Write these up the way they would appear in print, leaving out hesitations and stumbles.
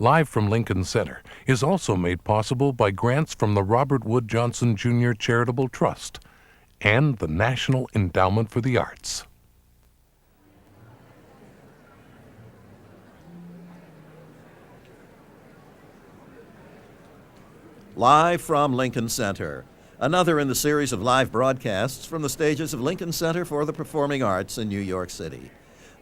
Live from Lincoln Center is also made possible by grants from the Robert Wood Johnson Jr. Charitable Trust and the National Endowment for the Arts. Live from Lincoln Center, another in the series of live broadcasts from the stages of Lincoln Center for the Performing Arts in New York City.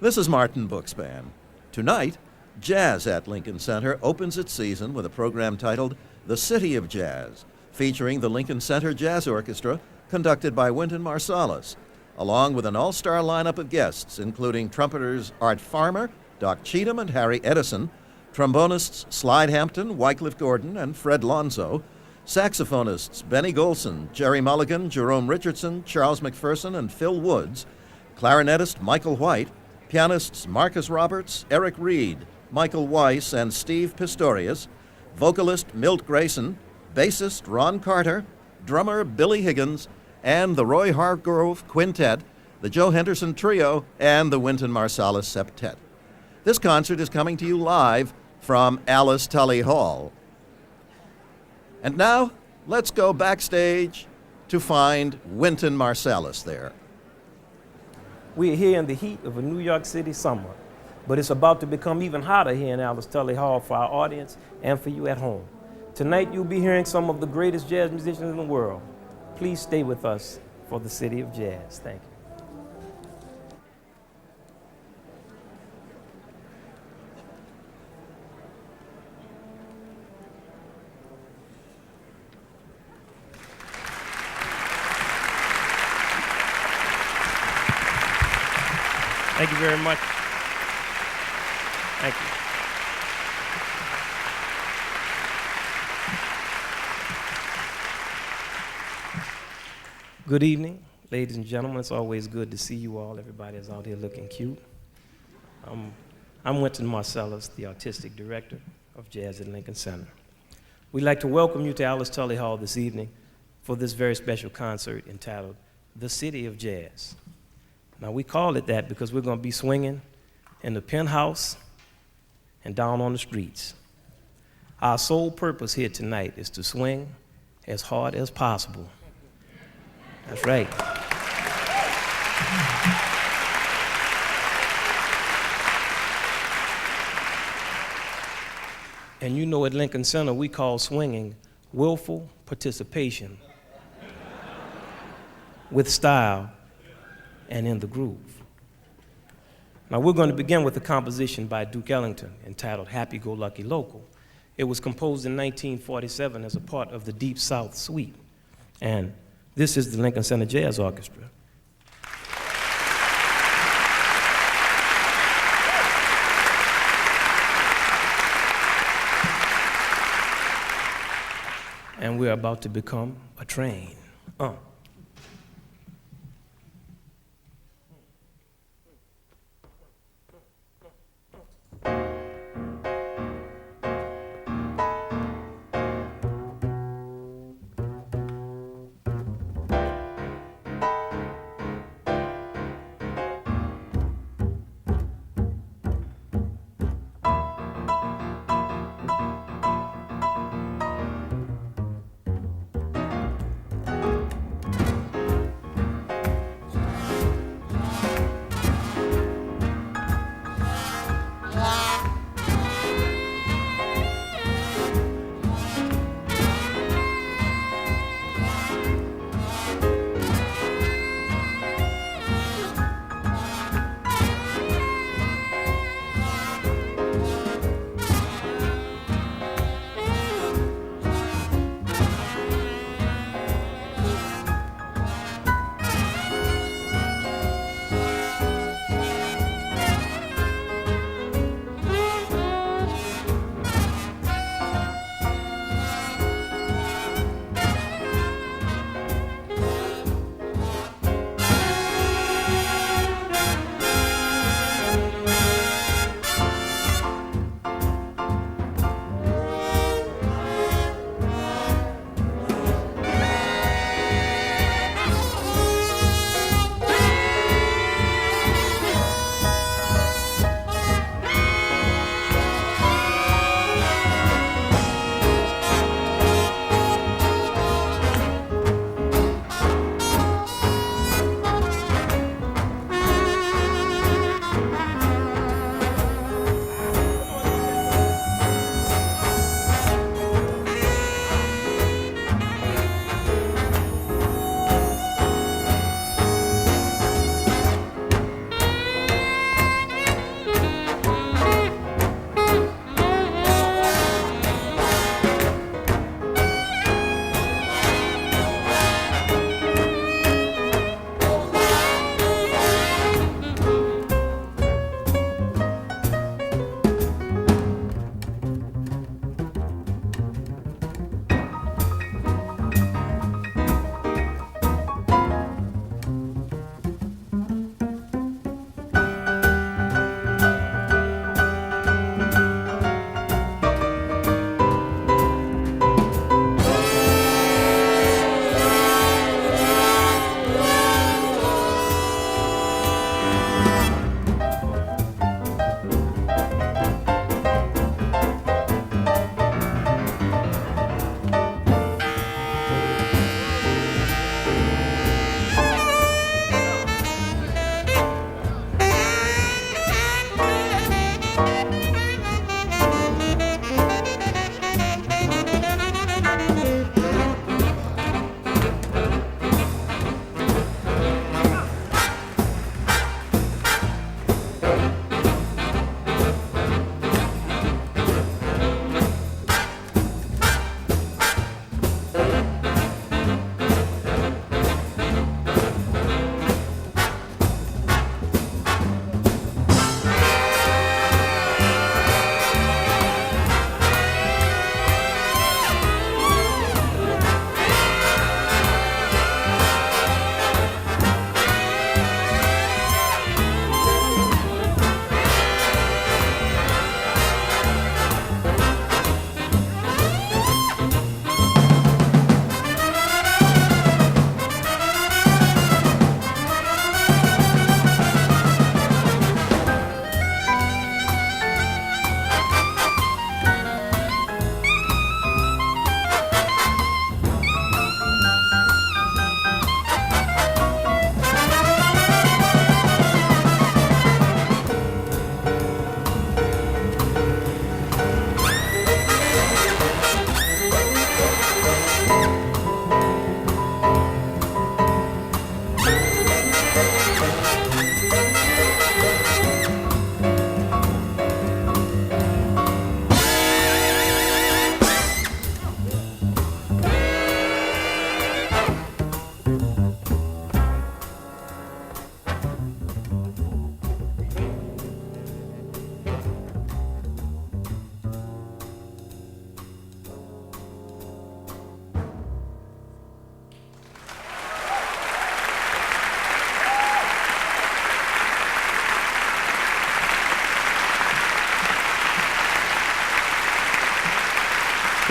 This is Martin Bookspan. Tonight, Jazz at Lincoln Center opens its season with a program titled The City of Jazz, featuring the Lincoln Center Jazz Orchestra, conducted by Wynton Marsalis, along with an all-star lineup of guests, including trumpeters Art Farmer, Doc Cheatham, and Harry Edison, trombonists Slide Hampton, Wycliffe Gordon, and Fred Lonzo, saxophonists Benny Golson, Gerry Mulligan, Jerome Richardson, Charles McPherson, and Phil Woods, clarinetist Michael White, pianists Marcus Roberts, Eric Reed, Michael Weiss, and Steve Pistorius, vocalist Milt Grayson, bassist Ron Carter, drummer Billy Higgins, and the Roy Hargrove Quintet, the Joe Henderson Trio, and the Wynton Marsalis Septet. This concert is coming to you live from Alice Tully Hall. And now, let's go backstage to find Wynton Marsalis there. We're here in the heat of a New York City summer, but it's about to become even hotter here in Alice Tully Hall for our audience and for you at home. Tonight, you'll be hearing some of the greatest jazz musicians in the world. Please stay with us for the City of Jazz. Thank you. Thank you very much. Thank you. Good evening, ladies and gentlemen. It's always good to see you all. Everybody is out here looking cute. I'm Wynton Marsalis, the artistic director of Jazz at Lincoln Center. We'd like to welcome you to Alice Tully Hall this evening for this very special concert entitled The City of Jazz. Now, we call it that because we're going to be swinging in the penthouse and down on the streets. Our sole purpose here tonight is to swing as hard as possible. That's right. And you know, at Lincoln Center, we call swinging willful participation with style and in the groove. Now, we're going to begin with a composition by Duke Ellington entitled Happy Go Lucky Local. It was composed in 1947 as a part of the Deep South Suite. And this is the Lincoln Center Jazz Orchestra. And we're about to become a train.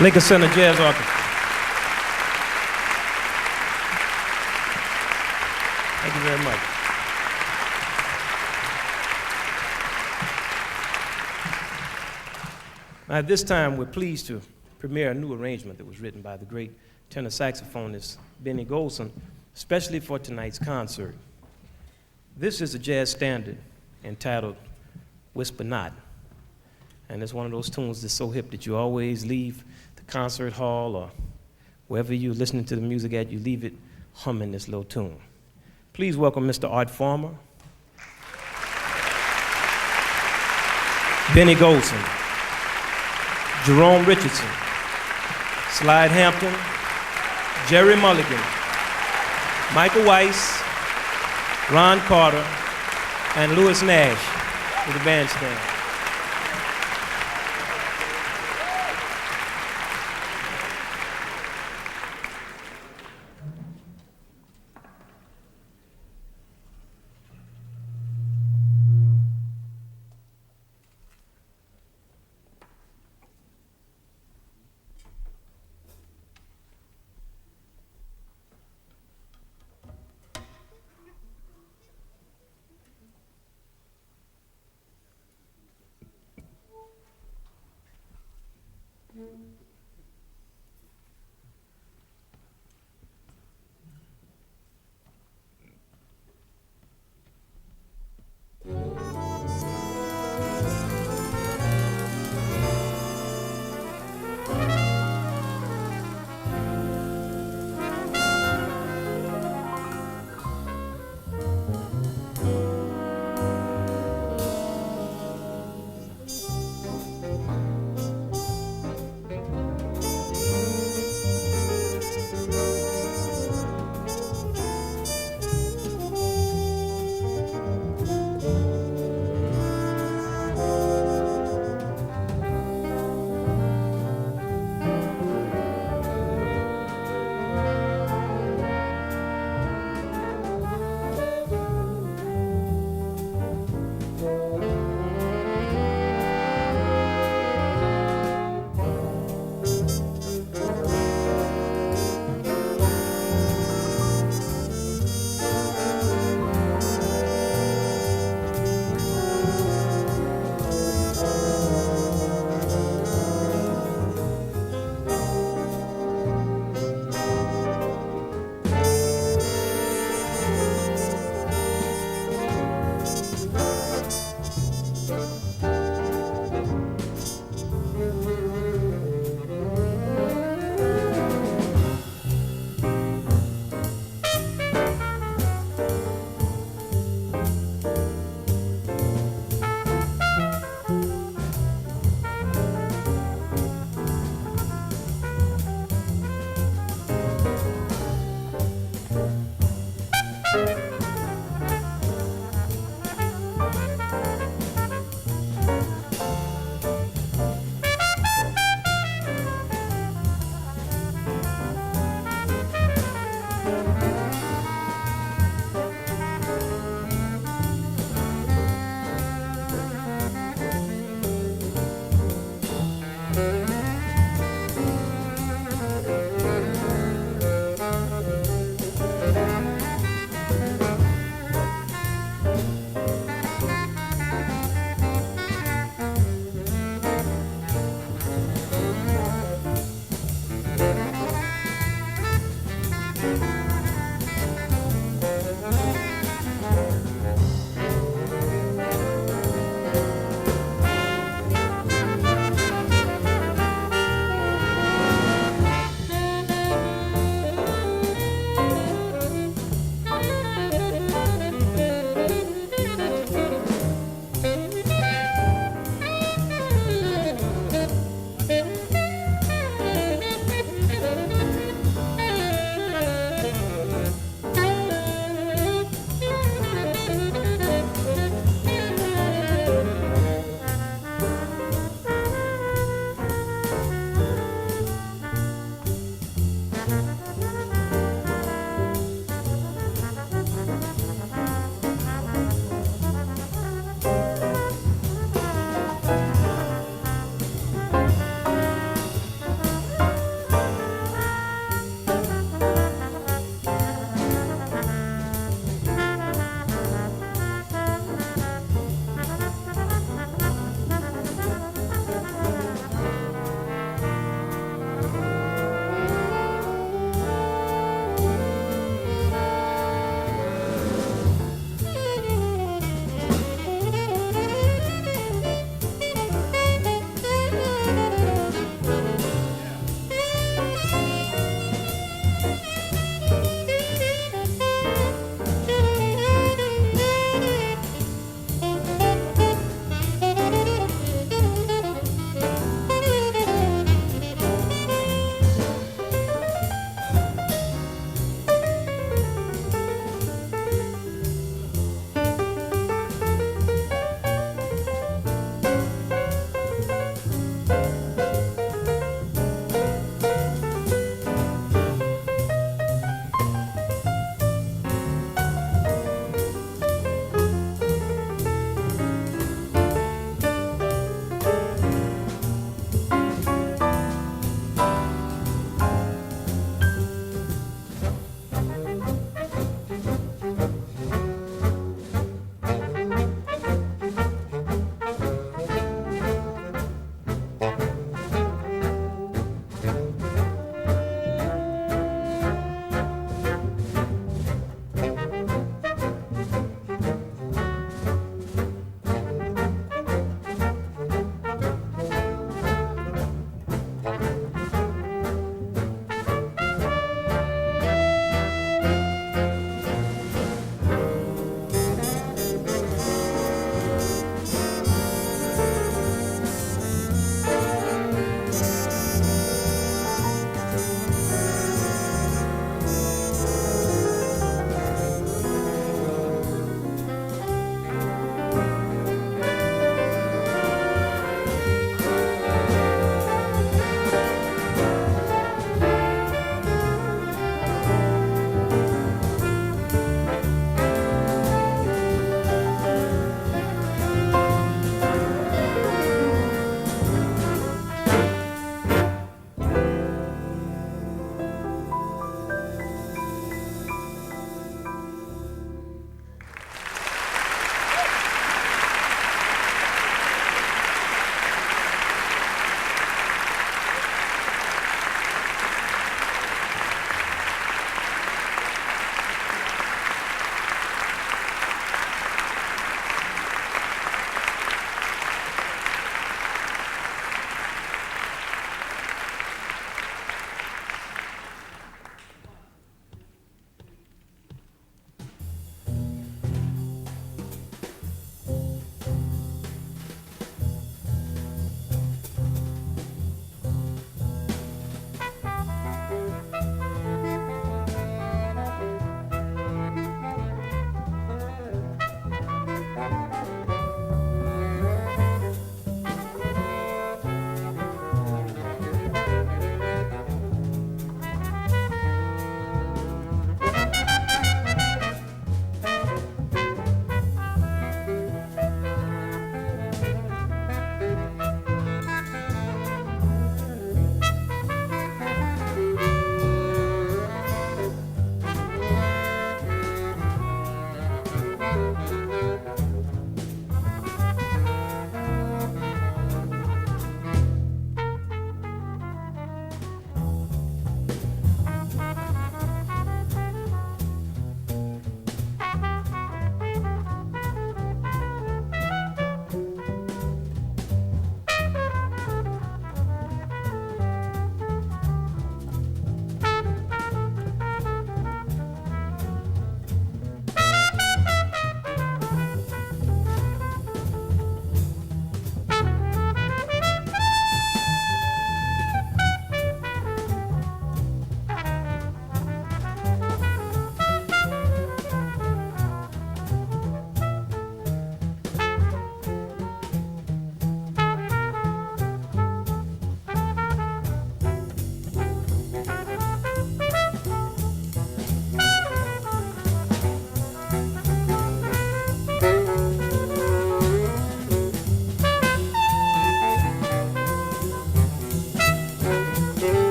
Lincoln Center Jazz Orchestra. Thank you very much. Now, at this time, we're pleased to premiere a new arrangement that was written by the great tenor saxophonist Benny Golson, especially for tonight's concert. This is a jazz standard entitled Whisper Not. And it's one of those tunes that's so hip that you always leave the concert hall or wherever you're listening to the music at, you leave it humming this little tune. Please welcome Mr. Art Farmer, Benny Golson, Jerome Richardson, Slide Hampton, Gerry Mulligan, Michael Weiss, Ron Carter, and Lewis Nash with the bandstand.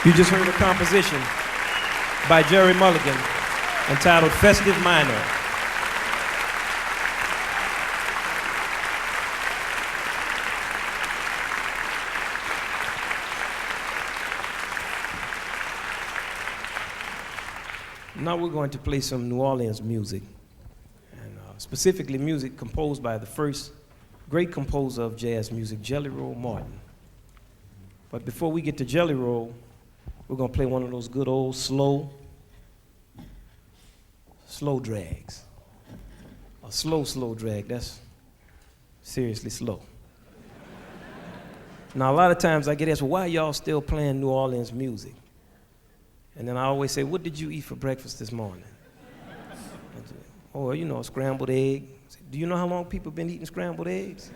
You just heard a composition by Gerry Mulligan entitled Festive Minor. Now we're going to play some New Orleans music, and specifically music composed by the first great composer of jazz music, Jelly Roll Morton. But before we get to Jelly Roll, we're going to play one of those good old slow drags. A slow drag, that's seriously slow. Now, a lot of times I get asked, well, why are y'all still playing New Orleans music? And then I always say, what did you eat for breakfast this morning? Oh, you know, a scrambled egg. Do you know how long people have been eating scrambled eggs?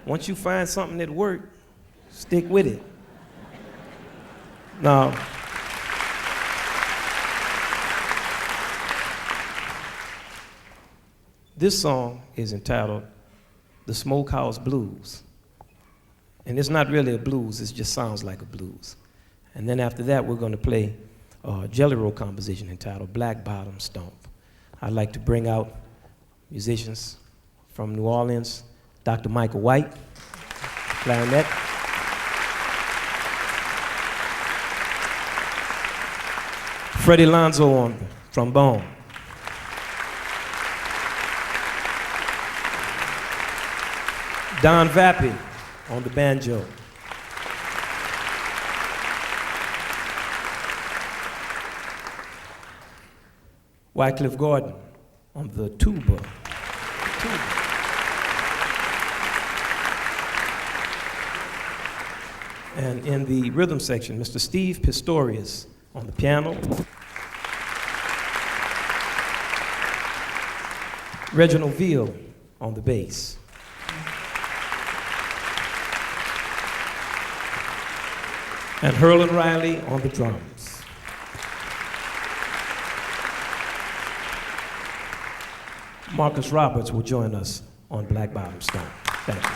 Once you find something that works, stick with it. Now, this song is entitled The Smokehouse Blues. And it's not really a blues, it just sounds like a blues. And then after that, we're going to play a Jelly Roll composition entitled Black Bottom Stomp. I'd like to bring out musicians from New Orleans, Dr. Michael White, clarinet. Freddie Lonzo on the trombone. Don Vappie on the banjo. Wycliffe Gordon on the tuba. And in the rhythm section, Mr. Steve Pistorius on the piano. Reginald Veal on the bass. And Herlin Riley on the drums. Marcus Roberts will join us on Black Bottom Stomp. Thank you.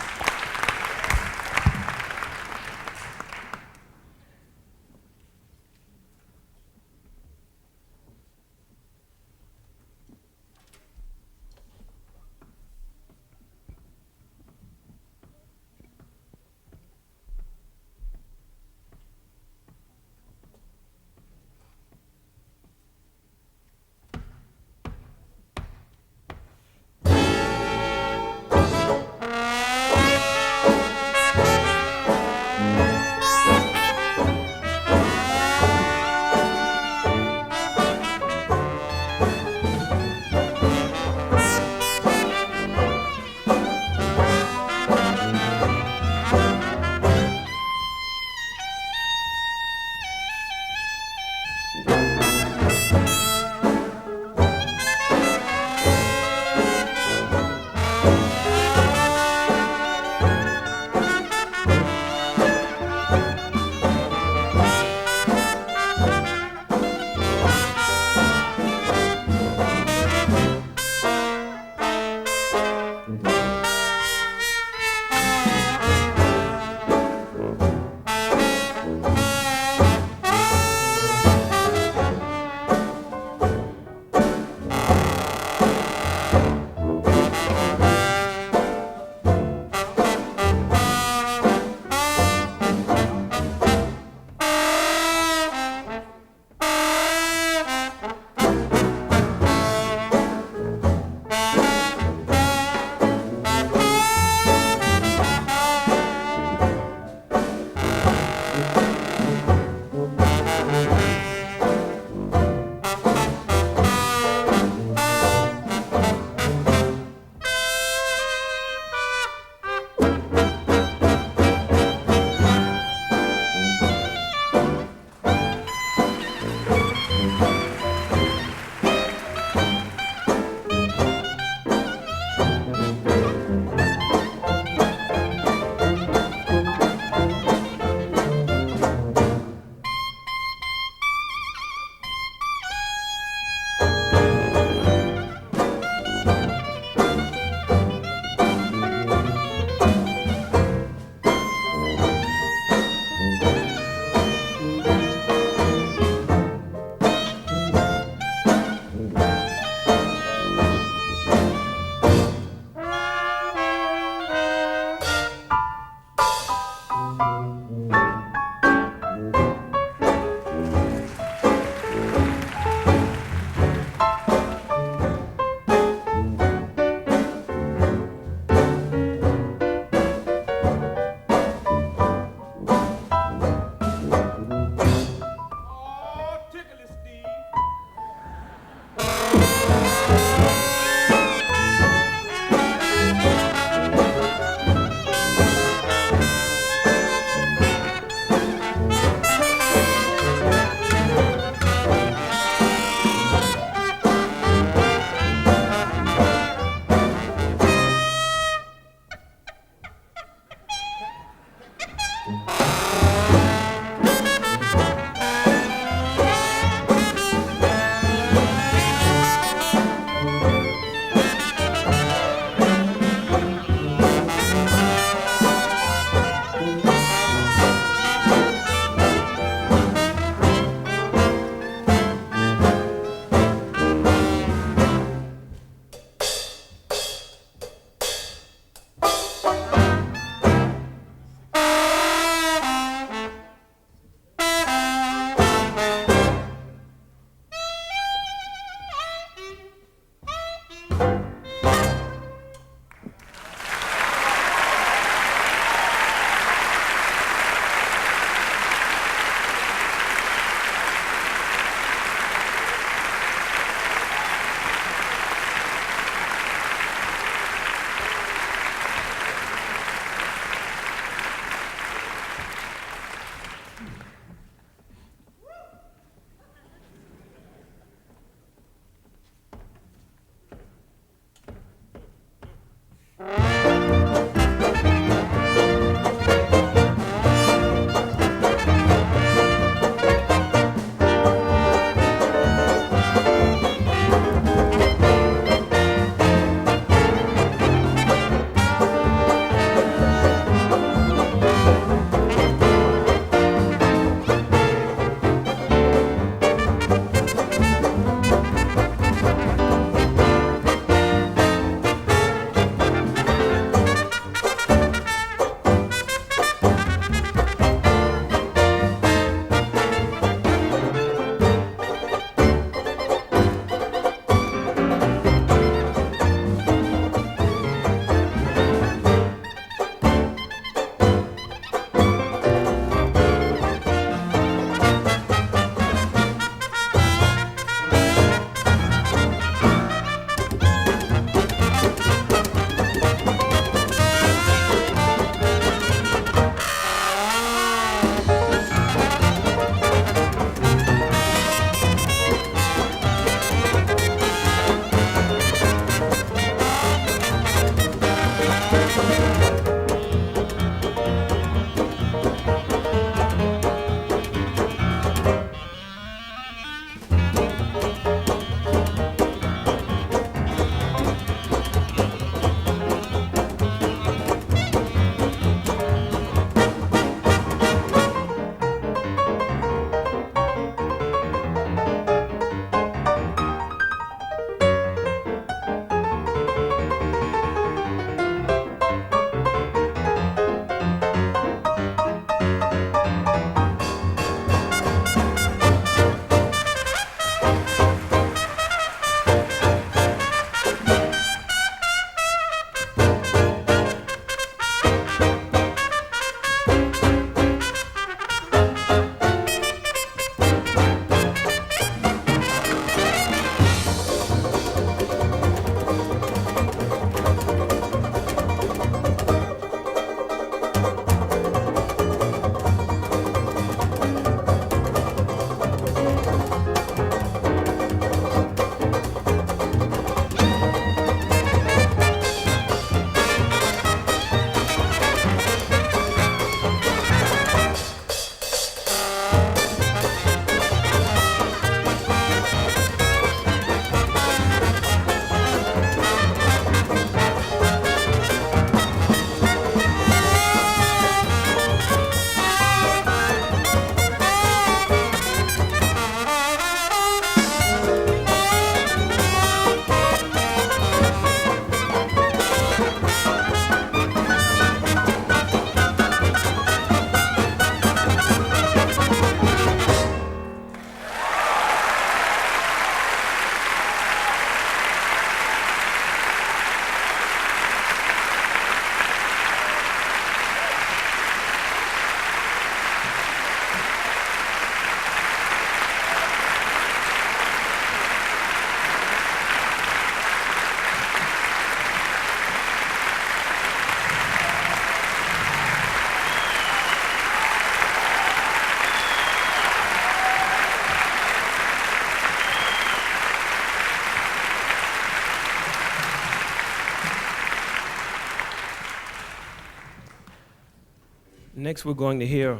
Next, we're going to hear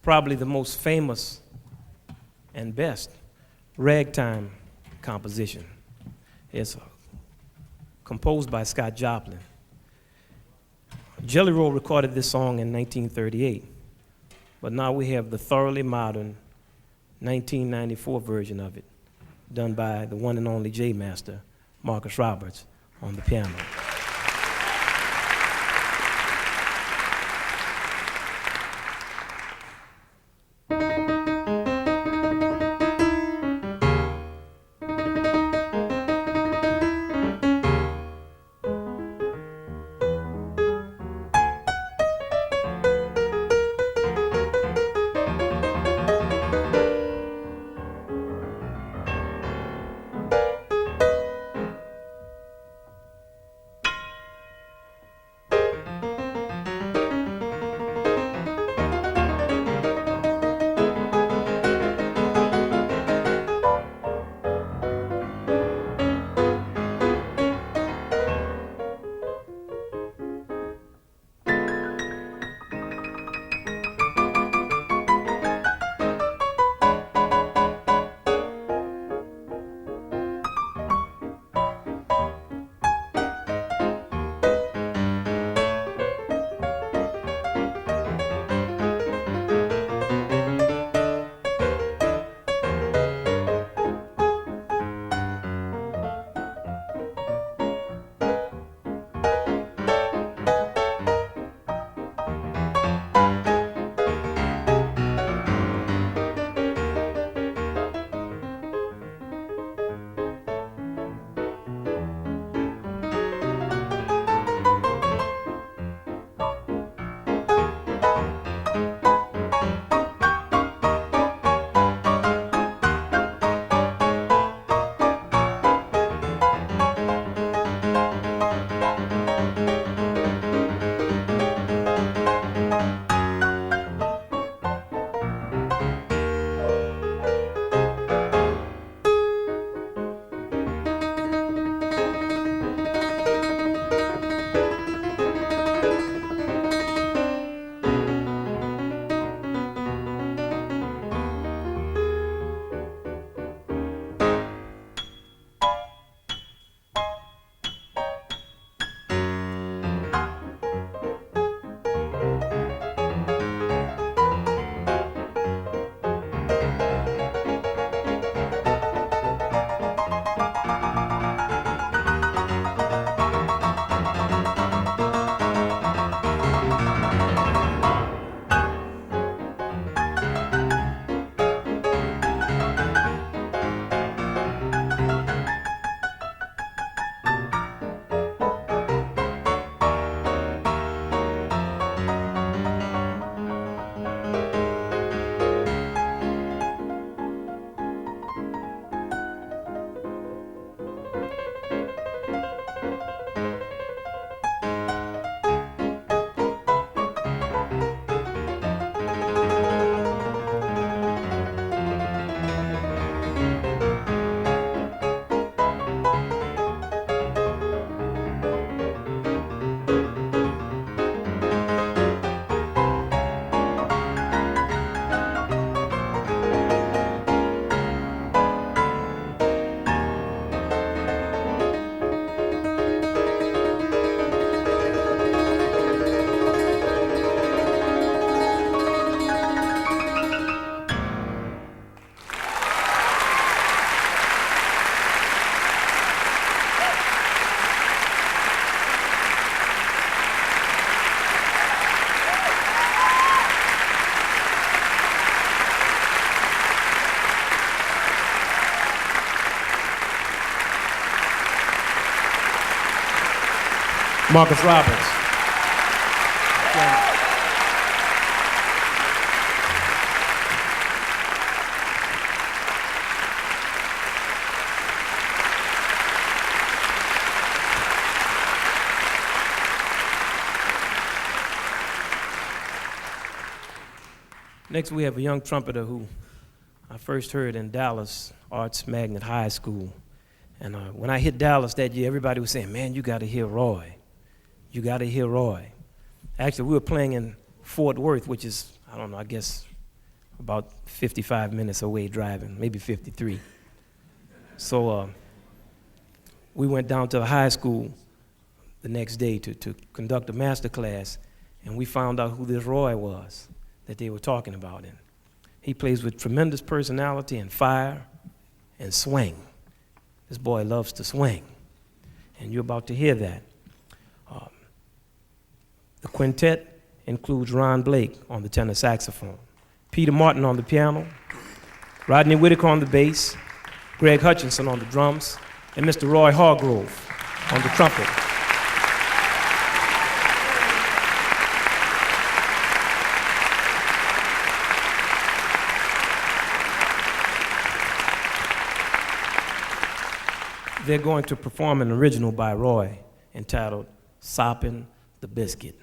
probably the most famous and best ragtime composition. It's composed by Scott Joplin. Jelly Roll recorded this song in 1938, but now we have the thoroughly modern 1994 version of it, done by the one and only J-Master, Marcus Roberts, on the piano. Marcus Roberts. Next, we have a young trumpeter who I first heard in Dallas Arts Magnet High School. And when I hit Dallas that year, everybody was saying, man, you got to hear Roy. You got to hear Roy. Actually, we were playing in Fort Worth, which is, I don't know, I guess about 55 minutes away driving, maybe 53. So we went down to the high school the next day to conduct a master class, and we found out who this Roy was that they were talking about. And he plays with tremendous personality and fire and swing. This boy loves to swing, and you're about to hear that. The quintet includes Ron Blake on the tenor saxophone, Peter Martin on the piano, Rodney Whitaker on the bass, Greg Hutchinson on the drums, and Mr. Roy Hargrove on the trumpet. They're going to perform an original by Roy entitled Soppin' the Biscuit.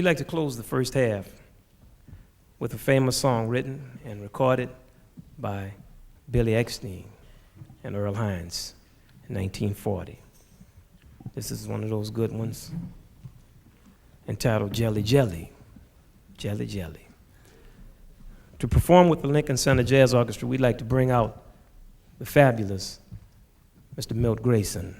we like to close the first half with a famous song written and recorded by Billy Eckstein and Earl Hines in 1940. This is one of those good ones entitled Jelly Jelly, Jelly Jelly. To perform with the Lincoln Center Jazz Orchestra, we'd like to bring out the fabulous Mr. Milt Grayson.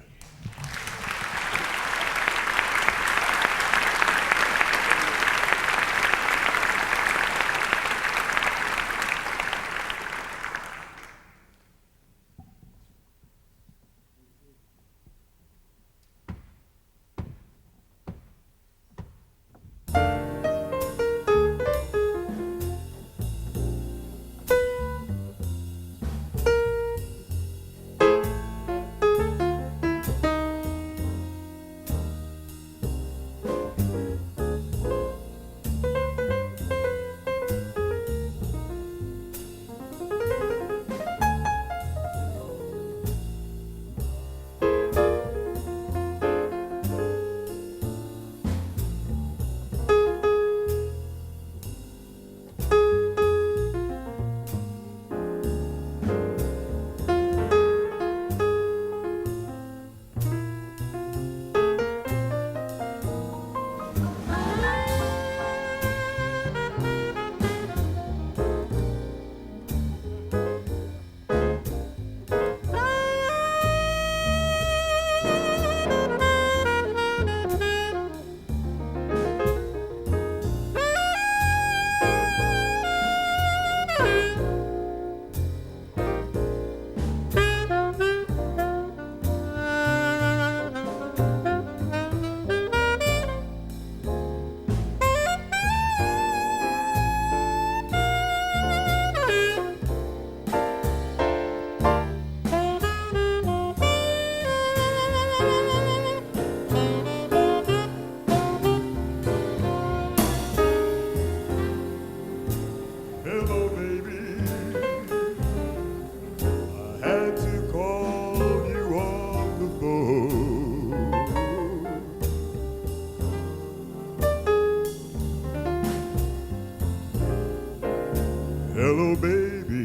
Hello, baby.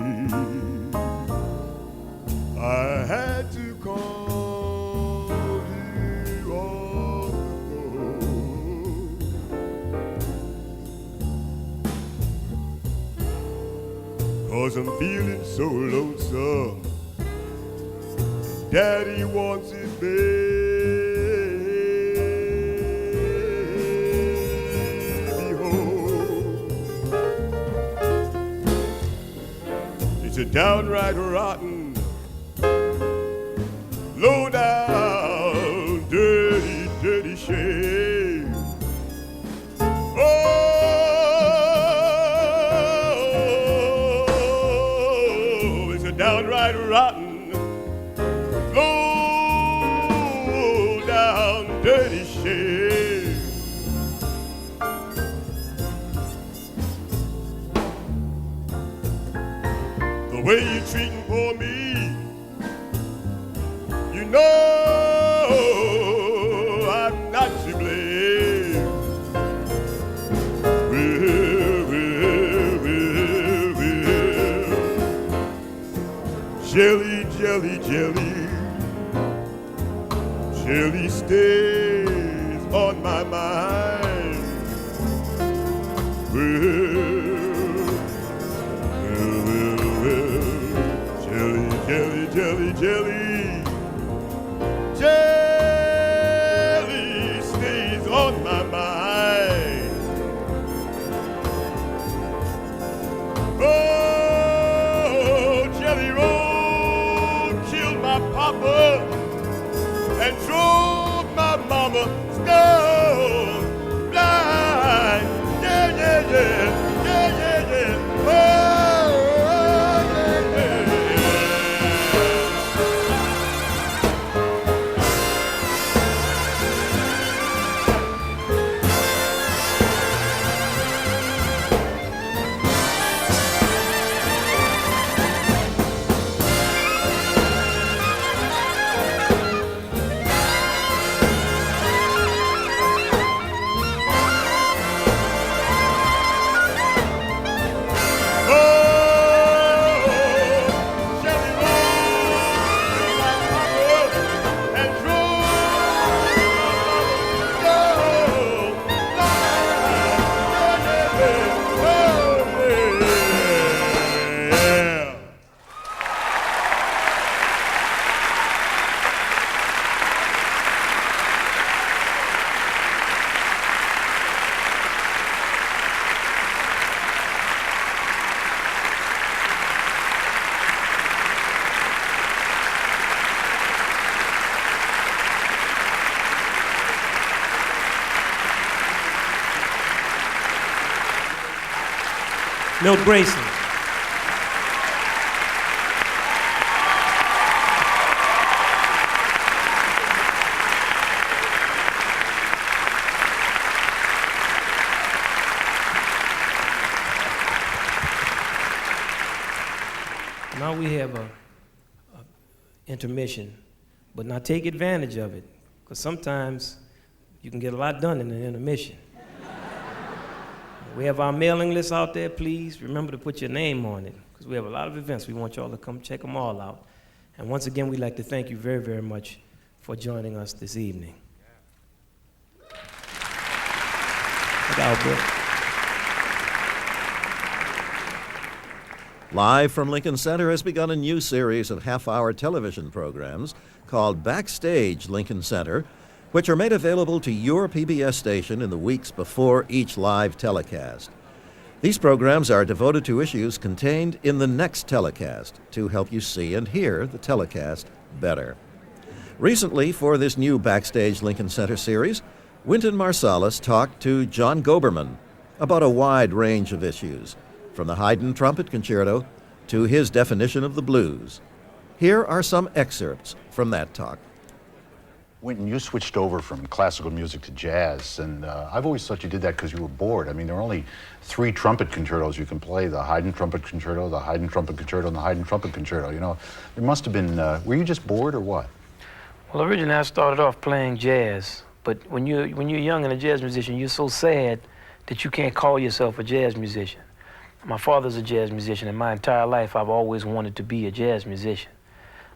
I had to call you on the phone. 'Cause I'm feeling so lonesome. Daddy wants his baby home. It's a downright rotten, low down, dirty, dirty shame. Oh, it's a downright rotten, low down, dirty shame. The way you're treating poor me, you know I'm not to blame. Well. Jelly, jelly, jelly, jelly stays on my mind. Well. Jelly, jelly, jelly, jelly, jelly stays on my mind. Oh, Jelly Roll killed my papa and drove my mama stone blind. Yeah, yeah, yeah, yeah, yeah, yeah. Oh, yeah, yeah. Milt Grayson. Now we have a intermission, but now take advantage of it, because sometimes you can get a lot done in an intermission. We have our mailing list out there. Please remember to put your name on it, because we have a lot of events. We want y'all to come check them all out. And once again, we'd like to thank you very, very much for joining us this evening. Look out, Bill. Live from Lincoln Center has begun a new series of half-hour television programs called Backstage Lincoln Center, which are made available to your PBS station in the weeks before each live telecast. These programs are devoted to issues contained in the next telecast to help you see and hear the telecast better. Recently, for this new Backstage Lincoln Center series, Wynton Marsalis talked to John Goberman about a wide range of issues, from the Haydn Trumpet Concerto to his definition of the blues. Here are some excerpts from that talk. Wynton, you switched over from classical music to jazz, and I've always thought you did that because you were bored. I mean, there are only 3 trumpet concertos you can play: the Haydn Trumpet Concerto, the Haydn Trumpet Concerto, and the Haydn Trumpet Concerto. You know, there must have been, were you just bored or what? Well, originally I started off playing jazz, but when you're young and a jazz musician, you're so sad that you can't call yourself a jazz musician. My father's a jazz musician, and my entire life I've always wanted to be a jazz musician.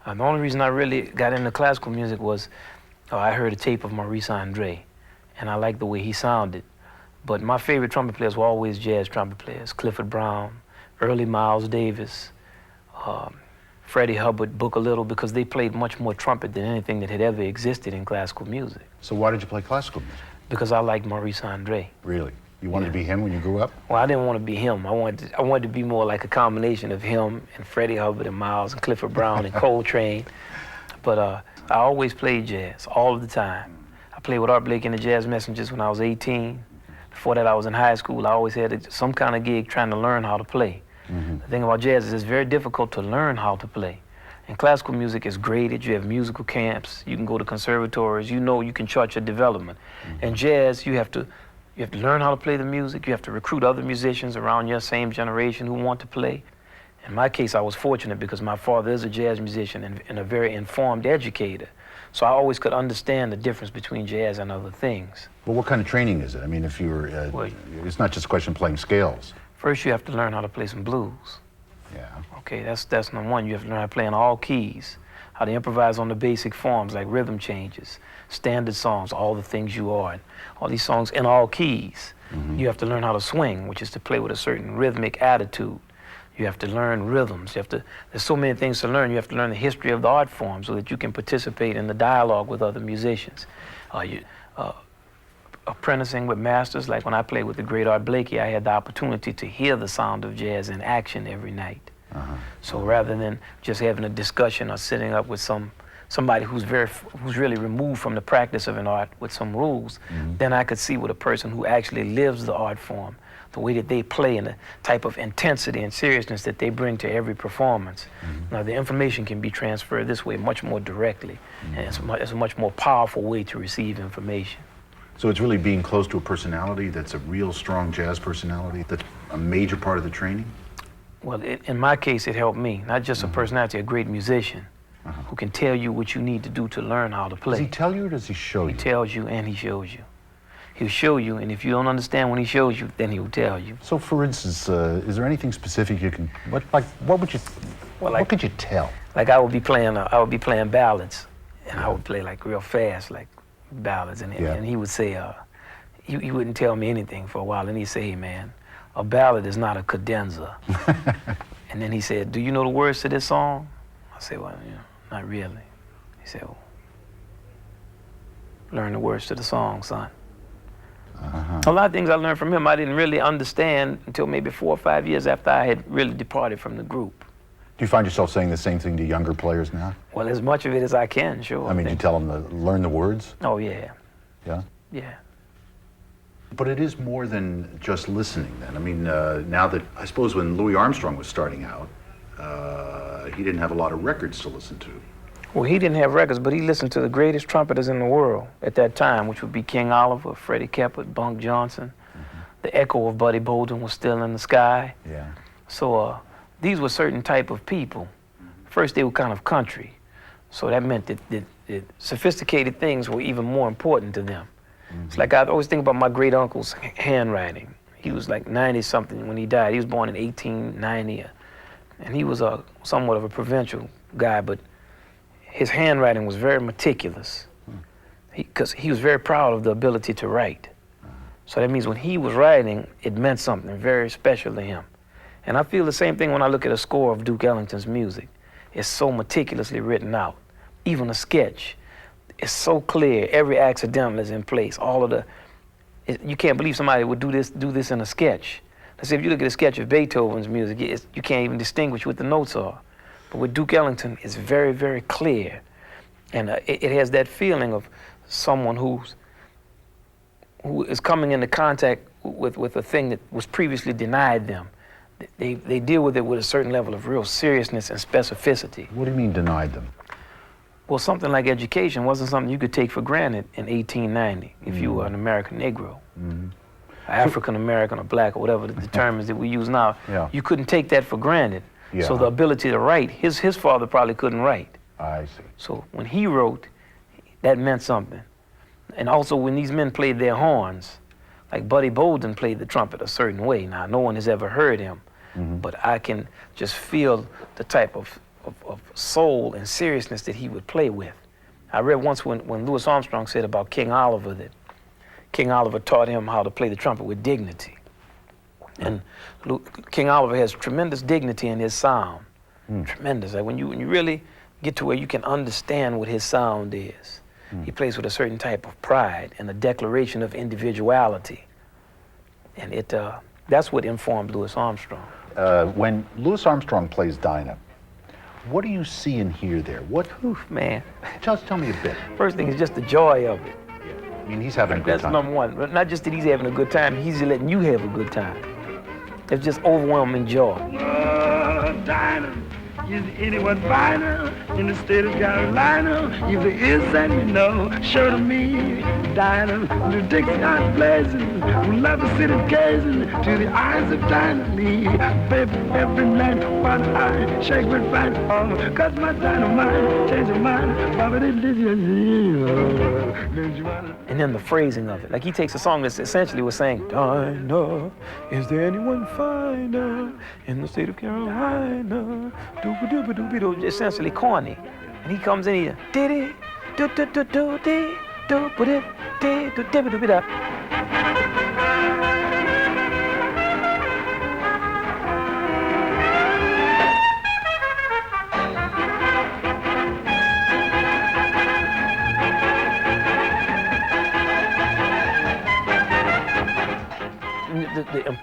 The only reason I really got into classical music was I heard a tape of Maurice Andre, and I liked the way he sounded. But my favorite trumpet players were always jazz trumpet players: Clifford Brown, early Miles Davis, Freddie Hubbard, Booker Little, because they played much more trumpet than anything that had ever existed in classical music. So why did you play classical music? Because I liked Maurice Andre. Really? You wanted to be him when you grew up? Well, I didn't want to be him. I wanted to be more like a combination of him and Freddie Hubbard and Miles and Clifford Brown and Coltrane. But I always played jazz all of the time. I played with Art Blakey and the Jazz Messengers when I was 18. Before that, I was in high school. I always had some kind of gig trying to learn how to play. Mm-hmm. The thing about jazz is it's very difficult to learn how to play. And classical music is graded. You have musical camps. You can go to conservatories. You know you can chart your development. Mm-hmm. And jazz, you have to learn how to play the music. You have to recruit other musicians around your same generation who want to play. In my case, I was fortunate because my father is a jazz musician and a very informed educator. So I always could understand the difference between jazz and other things. Well, what kind of training is it? I mean, if you were, it's not just a question of playing scales. First, you have to learn how to play some blues. Yeah. Okay, that's number one. You have to learn how to play in all keys, how to improvise on the basic forms like rhythm changes, standard songs, All the Things You Are, and all these songs in all keys. Mm-hmm. You have to learn how to swing, which is to play with a certain rhythmic attitude. You have to learn rhythms. There's so many things to learn. You have to learn the history of the art form so that you can participate in the dialogue with other musicians. Apprenticing with masters, like when I played with the great Art Blakey, I had the opportunity to hear the sound of jazz in action every night. Uh-huh. So rather than just having a discussion or sitting up with somebody who's really removed from the practice of an art with some rules, mm-hmm. then I could see with a person who actually lives the art form, the way that they play and the type of intensity and seriousness that they bring to every performance. Mm-hmm. Now the information can be transferred this way much more directly, mm-hmm. and it's a much more powerful way to receive information. So it's really being close to a personality that's a real strong jazz personality that's a major part of the training? Well, in my case, it helped me. Not just mm-hmm. a personality, a great musician uh-huh. who can tell you what you need to do to learn how to play. Does he tell you or does he show you? He tells you and he shows you. He'll show you, and if you don't understand when he shows you, then he'll tell you. So, for instance, is there anything specific you can? What could you tell? Like I would be playing ballads, and I would play like real fast, like ballads, and he would say, he wouldn't tell me anything for a while, and he'd say, "Hey man, a ballad is not a cadenza." And then he said, "Do you know the words to this song?" I said, "Well, not really." He said, "Well, learn the words to the song, son." Uh-huh. A lot of things I learned from him I didn't really understand until maybe 4 or 5 years after I had really departed from the group. Do you find yourself saying the same thing to younger players now? Well, as much of it as I can, sure. I mean, you tell them to learn the words? Oh, yeah. Yeah? Yeah. But it is more than just listening then. I mean, now that, I suppose when Louis Armstrong was starting out, he didn't have a lot of records to listen to. Well, he didn't have records, but he listened to the greatest trumpeters in the world at that time, which would be King Oliver, Freddie Keppert, Bunk Johnson. The echo of Buddy Bolden was still in the sky. Yeah. So these were certain type of people. First, they were kind of country. So that meant that sophisticated things were even more important to them. It's like I always think about my great uncle's handwriting. He was like 90-something when he died. He was born in 1890. And he was somewhat of a provincial guy, but his handwriting was very meticulous because he was very proud of the ability to write. So that means when he was writing, it meant something very special to him. And I feel the same thing when I look at a score of Duke Ellington's music. It's so meticulously written out. Even a sketch, it's so clear. Every accidental is in place. All of the, you can't believe somebody would do this in a sketch. Let's say if you look at a sketch of Beethoven's music, you can't even distinguish what the notes are. But with Duke Ellington, it's very, very clear. And it has that feeling of someone who is coming into contact with a thing that was previously denied them. They deal with it with a certain level of real seriousness and specificity. What do you mean denied them? Well, something like education wasn't something you could take for granted in 1890 if you were an American Negro. African American or black or whatever the term is that we use now. Yeah. You couldn't take that for granted. Yeah. So the ability to write, his father probably couldn't write. I see. So when he wrote, that meant something. And also when these men played their horns, like Buddy Bolden played the trumpet a certain way. Now, no one has ever heard him, but I can just feel the type of soul and seriousness that he would play with. I read once when Louis Armstrong said about King Oliver that King Oliver taught him how to play the trumpet with dignity. And King Oliver has tremendous dignity in his sound. Tremendous. Like when you really get to where you can understand what his sound is. He plays with a certain type of pride and a declaration of individuality. And that's what informed Louis Armstrong. When Louis Armstrong plays Dinah, what do you see and hear there? Oof, man. Just tell me a bit. First thing is just the joy of it. I mean, he's having a good That's time. number one. But not just that he's having a good time, he's letting you have a good time. It's just overwhelming joy. Dinah, is anyone finer in the state of Carolina? If there is, then you know, show to me. Dinah, the Dixie blazing, we love the city gazing to the eyes of Dinah Lee. Baby, every night, while I shake my fine arm, cause my dynamite change your mind. And then the phrasing of it. Like he takes a song that essentially was saying, Dinah, is there anyone finer in the state of Carolina? Dooba-dooba-dooby-doo, essentially corny. And he comes in here, diddy, do-do-do-do-dee, do-ba-dee, do-dibba-dooby-da.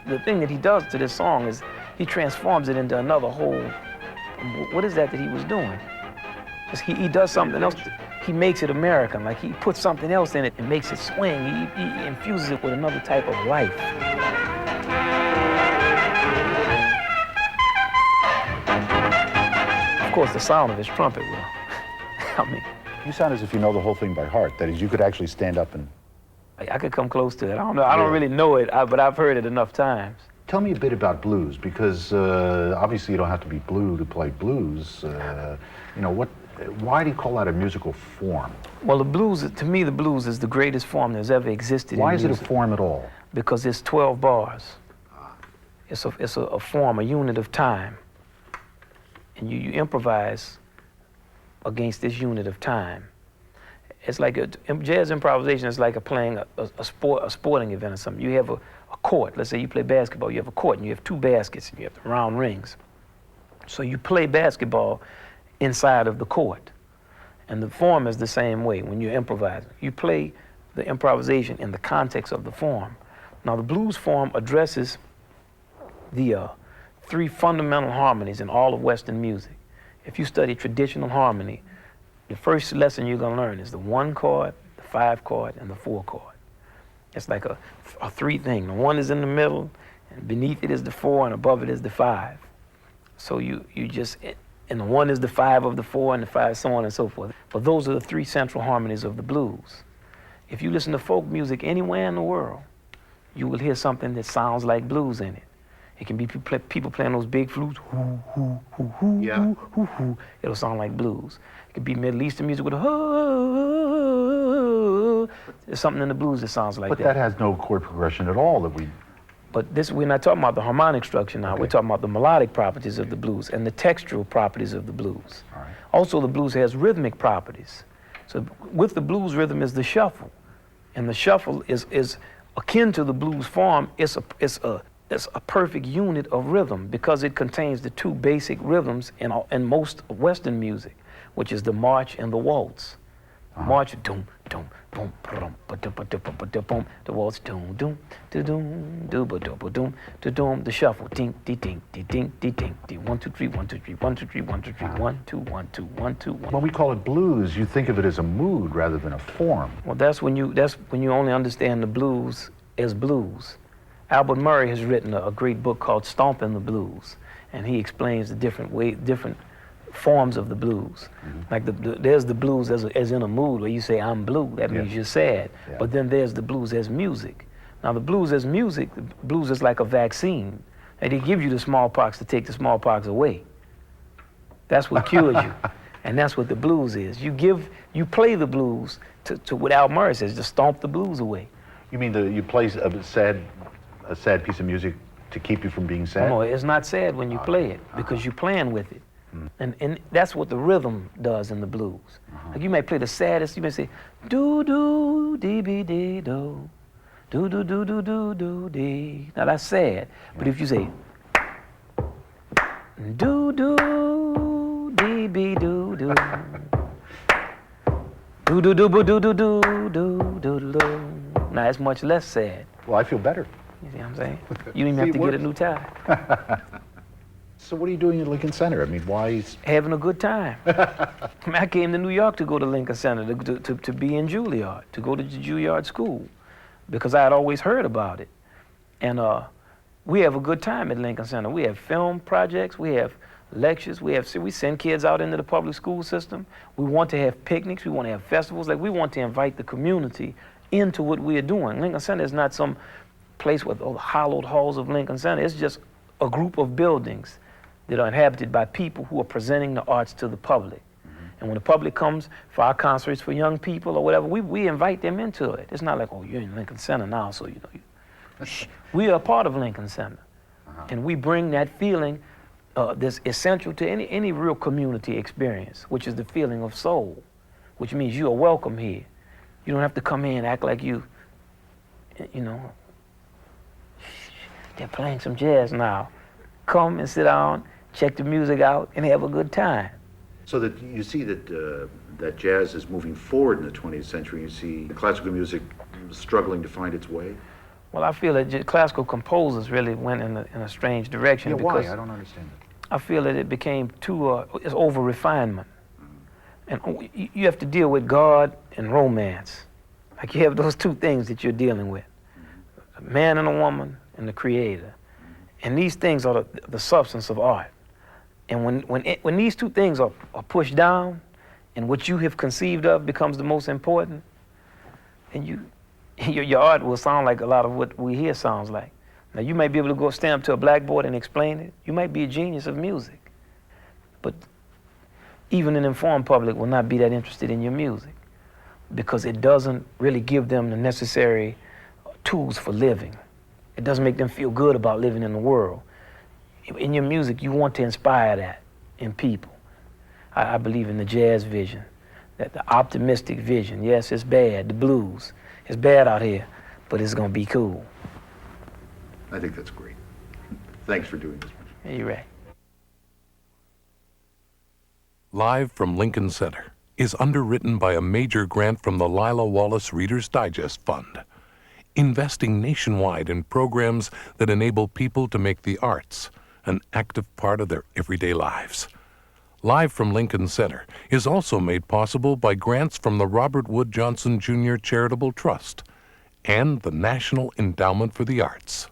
The thing that he does to this song is he transforms it into another whole. What is that he was doing? He does something else. He makes it American. Like he puts something else in it and makes it swing. He infuses it with another type of life. Of course, the sound of his trumpet will. I mean, You sound as if you know the whole thing by heart. That is, you could actually stand up and... I could come close to it. I don't know. I don't really know it, but I've heard it enough times. Tell me a bit about blues, because obviously you don't have to be blue to play blues. You know, why do you call that a musical form? Well, the blues, to me, the blues is the greatest form that's ever existed in Why is it music. a form at all? Because it's 12 bars. It's a form, a unit of time. And you improvise against this unit of time. It's like jazz improvisation is like playing a sporting event or something. You have a court. Let's say you play basketball. You have a court and you have two baskets and you have the round rings. So you play basketball inside of the court. And the form is the same way when you're improvising. You play the improvisation in the context of the form. Now the blues form addresses the three fundamental harmonies in all of Western music. If you study traditional harmony, the first lesson you're going to learn is the 1 chord, the 5 chord, and the 4 chord. It's like a three thing. The 1 is in the middle, and beneath it is the 4, and above it is the 5. So you just, and the 1 is the 5 of the 4, and the 5, so on and so forth. But those are the 3 central harmonies of the blues. If you listen to folk music anywhere in the world, you will hear something that sounds like blues in it. It can be people playing those big flutes, hoo, hoo, hoo, hoo, Yeah. hoo, hoo, hoo. It'll sound like blues. It could be Middle Eastern music with a hoo. There's something in the blues that sounds like But that. that has no chord progression at all that we... But this, we're not talking about the harmonic structure now. Okay. We're talking about the melodic properties of the blues and the textural properties of the blues. All right. Also, the blues has rhythmic properties. So with the blues rhythm is the shuffle. And the shuffle is akin to the blues form. It's a perfect unit of rhythm because it contains the 2 basic rhythms in most Western music, which is the march and the waltz. March, doom, doom, boom, boom, ba-dum, the waltz, doom, doom, doom, doom, doom, doom, the shuffle, ding, ding, ding, ding, ding, ding, 1, 2, 3, 1, 2, 3, 1, 2, 3, 1, 2, 3, 1, 2, 1, 2, 1, 2, 1. When we call it blues, you think of it as a mood rather than a form. Well, that's when you only understand the blues as blues. Albert Murray has written a great book called Stompin' the Blues, and he explains the different forms of the blues. Like there's the blues as in a mood where you say, I'm blue, that means you're sad. Yeah. But then there's the blues as music. Now the blues as music, the blues is like a vaccine. And they give you the smallpox to take the smallpox away. That's what cures you. And that's what the blues is. You play the blues to what Al Murray says, to stomp the blues away. You mean you play a sad piece of music to keep you from being sad? No, it's not sad when you play it because you're playing with it. And that's what the rhythm does in the blues. Like you may play the saddest, you may say, do do dee be dee do, do do do do do do dee. Now that's sad. But if you say, do do dee be do do, do do do do do do do do do do. Now it's much less sad. Well, I feel better. You see what I'm saying? You don't even have to get a new tie. So what are you doing at Lincoln Center? I mean, why? Having a good time. I came to New York to go to Lincoln Center, to be in Juilliard, to go to the Juilliard School, because I had always heard about it. And we have a good time at Lincoln Center. We have film projects, we have lectures, we send kids out into the public school system. We want to have picnics, we want to have festivals. Like we want to invite the community into what we are doing. Lincoln Center is not some place with all the hallowed halls of Lincoln Center. It's just a group of buildings that are inhabited by people who are presenting the arts to the public. And when the public comes for our concerts for young people or whatever, we invite them into it. It's not like, oh, you're in Lincoln Center now, so you know. We are a part of Lincoln Center. And we bring that feeling that's essential to any real community experience, which is the feeling of soul, which means you are welcome here. You don't have to come in and act like you know, they're playing some jazz now. Come and sit down, check the music out, and have a good time. So that you see that jazz is moving forward in the 20th century. You see classical music struggling to find its way. Well, I feel that classical composers really went in a strange direction. Yeah, because why? I don't understand that. I feel that it became it's over refinement. And you have to deal with God and romance. Like you have those 2 things that you're dealing with. A man and a woman and the creator. And these things are the substance of art. And when these 2 things are pushed down and what you have conceived of becomes the most important, then your art will sound like a lot of what we hear sounds like. Now you might be able to go stand up to a blackboard and explain it. You might be a genius of music. But even an informed public will not be that interested in your music because it doesn't really give them the necessary tools for living. It doesn't make them feel good about living in the world. In your music, you want to inspire that in people. I believe in the jazz vision, that the optimistic vision. Yes, it's bad, the blues. It's bad out here, but it's gonna be cool. I think that's great. Thanks for doing this. Yeah, you're right. Live from Lincoln Center is underwritten by a major grant from the Lila Wallace Reader's Digest Fund, investing nationwide in programs that enable people to make the arts an active part of their everyday lives. Live from Lincoln Center is also made possible by grants from the Robert Wood Johnson Jr. Charitable Trust and the National Endowment for the Arts.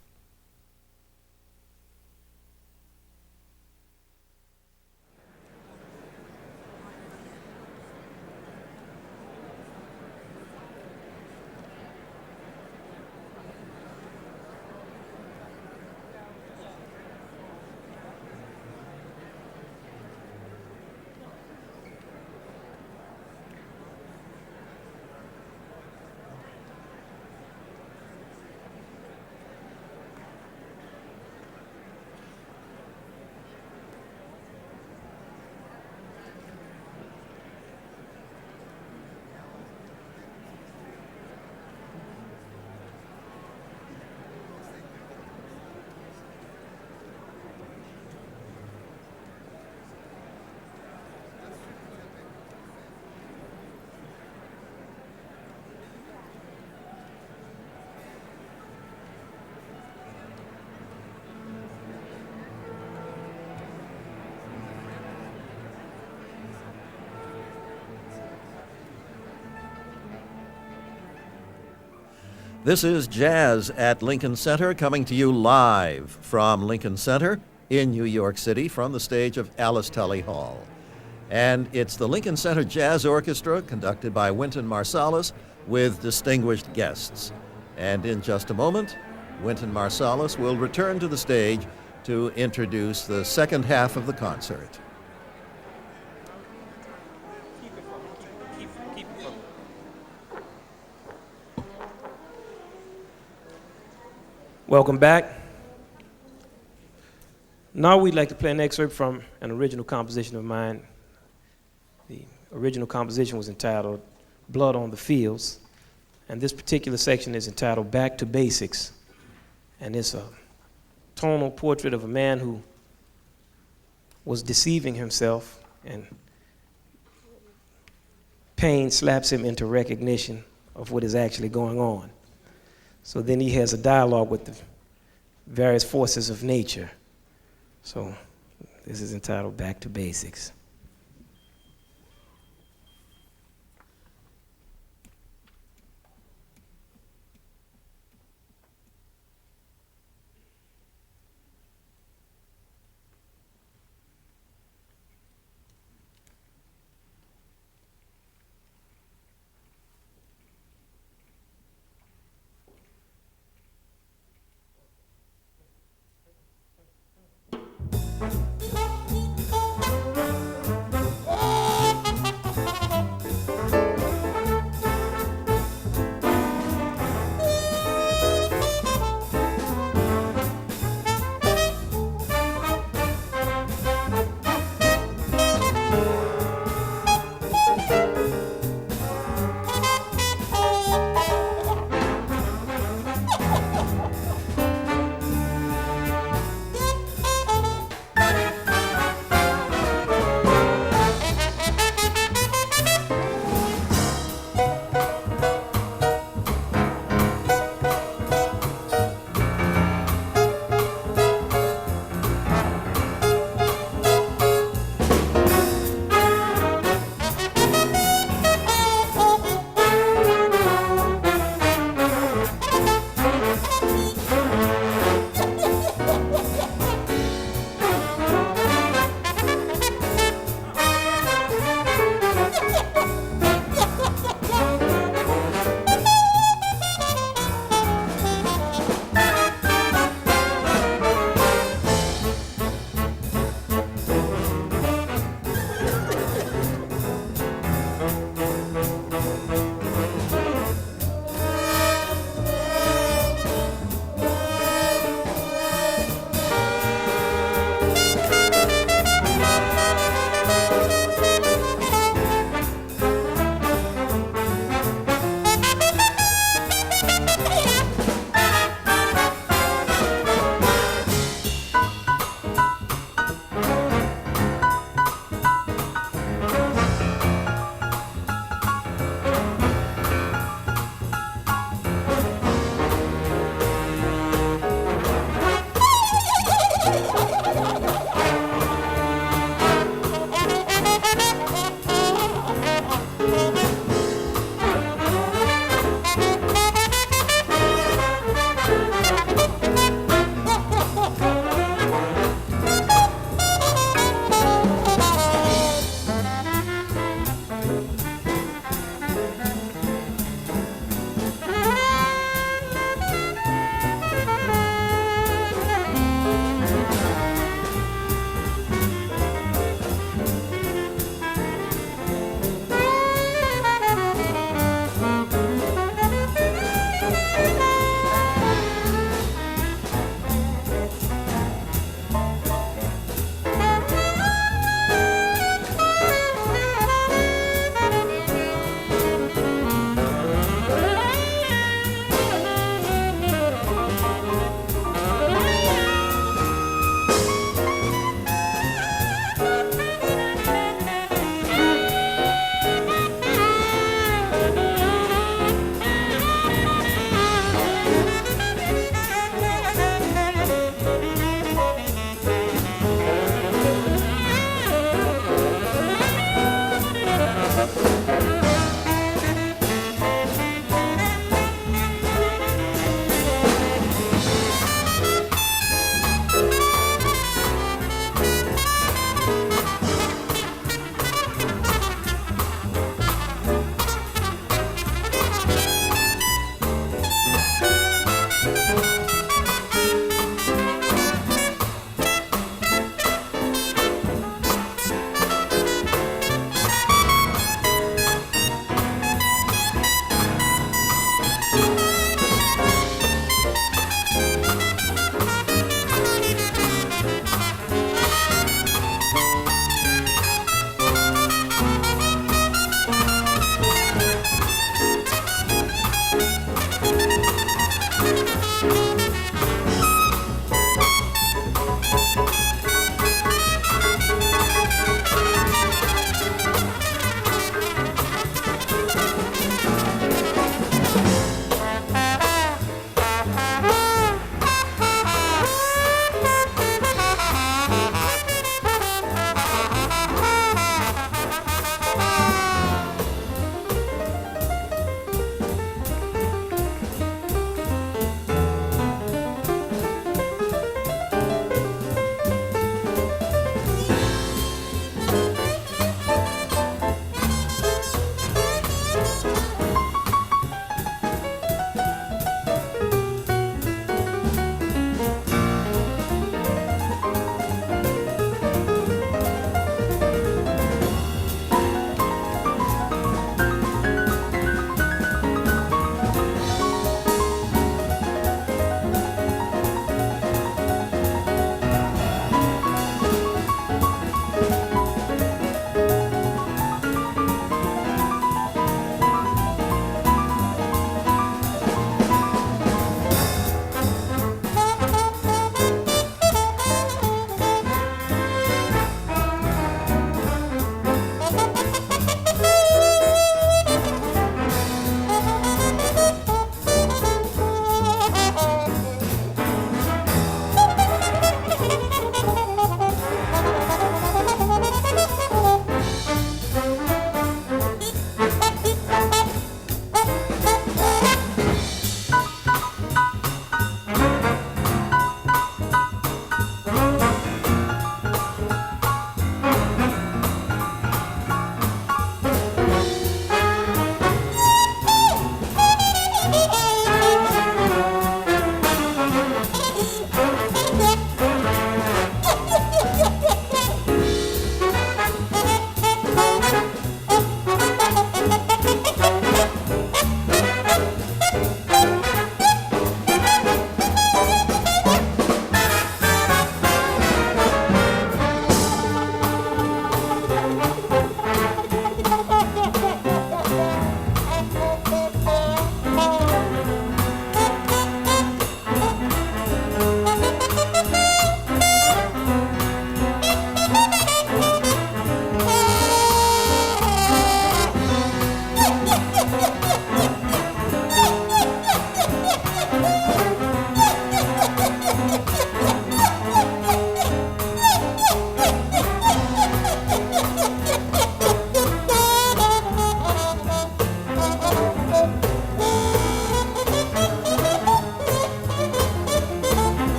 This is Jazz at Lincoln Center, coming to you live from Lincoln Center in New York City from the stage of Alice Tully Hall. And it's the Lincoln Center Jazz Orchestra, conducted by Wynton Marsalis, with distinguished guests. And in just a moment, Wynton Marsalis will return to the stage to introduce the second half of the concert. Welcome back. Now we'd like to play an excerpt from an original composition of mine. The original composition was entitled Blood on the Fields, and this particular section is entitled Back to Basics. And it's a tonal portrait of a man who was deceiving himself, and pain slaps him into recognition of what is actually going on. So then he has a dialogue with the various forces of nature. So this is entitled Back to Basics.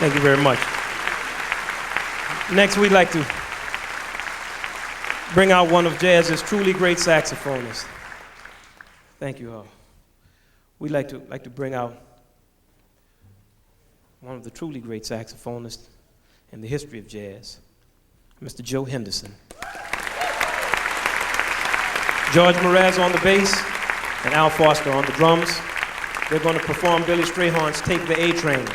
Thank you very much. Next, we'd like to bring out one of jazz's truly great saxophonists. Thank you all. We'd like to bring out one of the truly great saxophonists in the history of jazz, Mr. Joe Henderson. George Mraz on the bass and Al Foster on the drums. They're going to perform Billy Strayhorn's Take the A Train.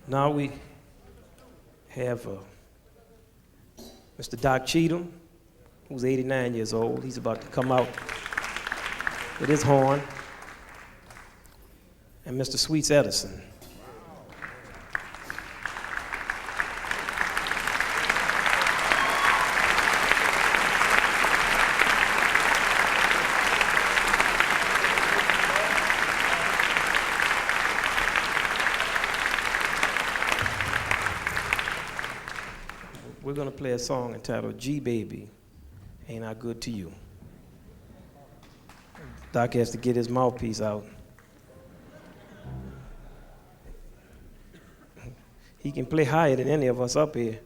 Now we have Mr. Doc Cheatham, who's 89 years old. He's about to come out with his horn. And Mr. Sweets Edison. We're going to play a song entitled G Baby, Ain't I Good to You. Doc has to get his mouthpiece out. He can play higher than any of us up here.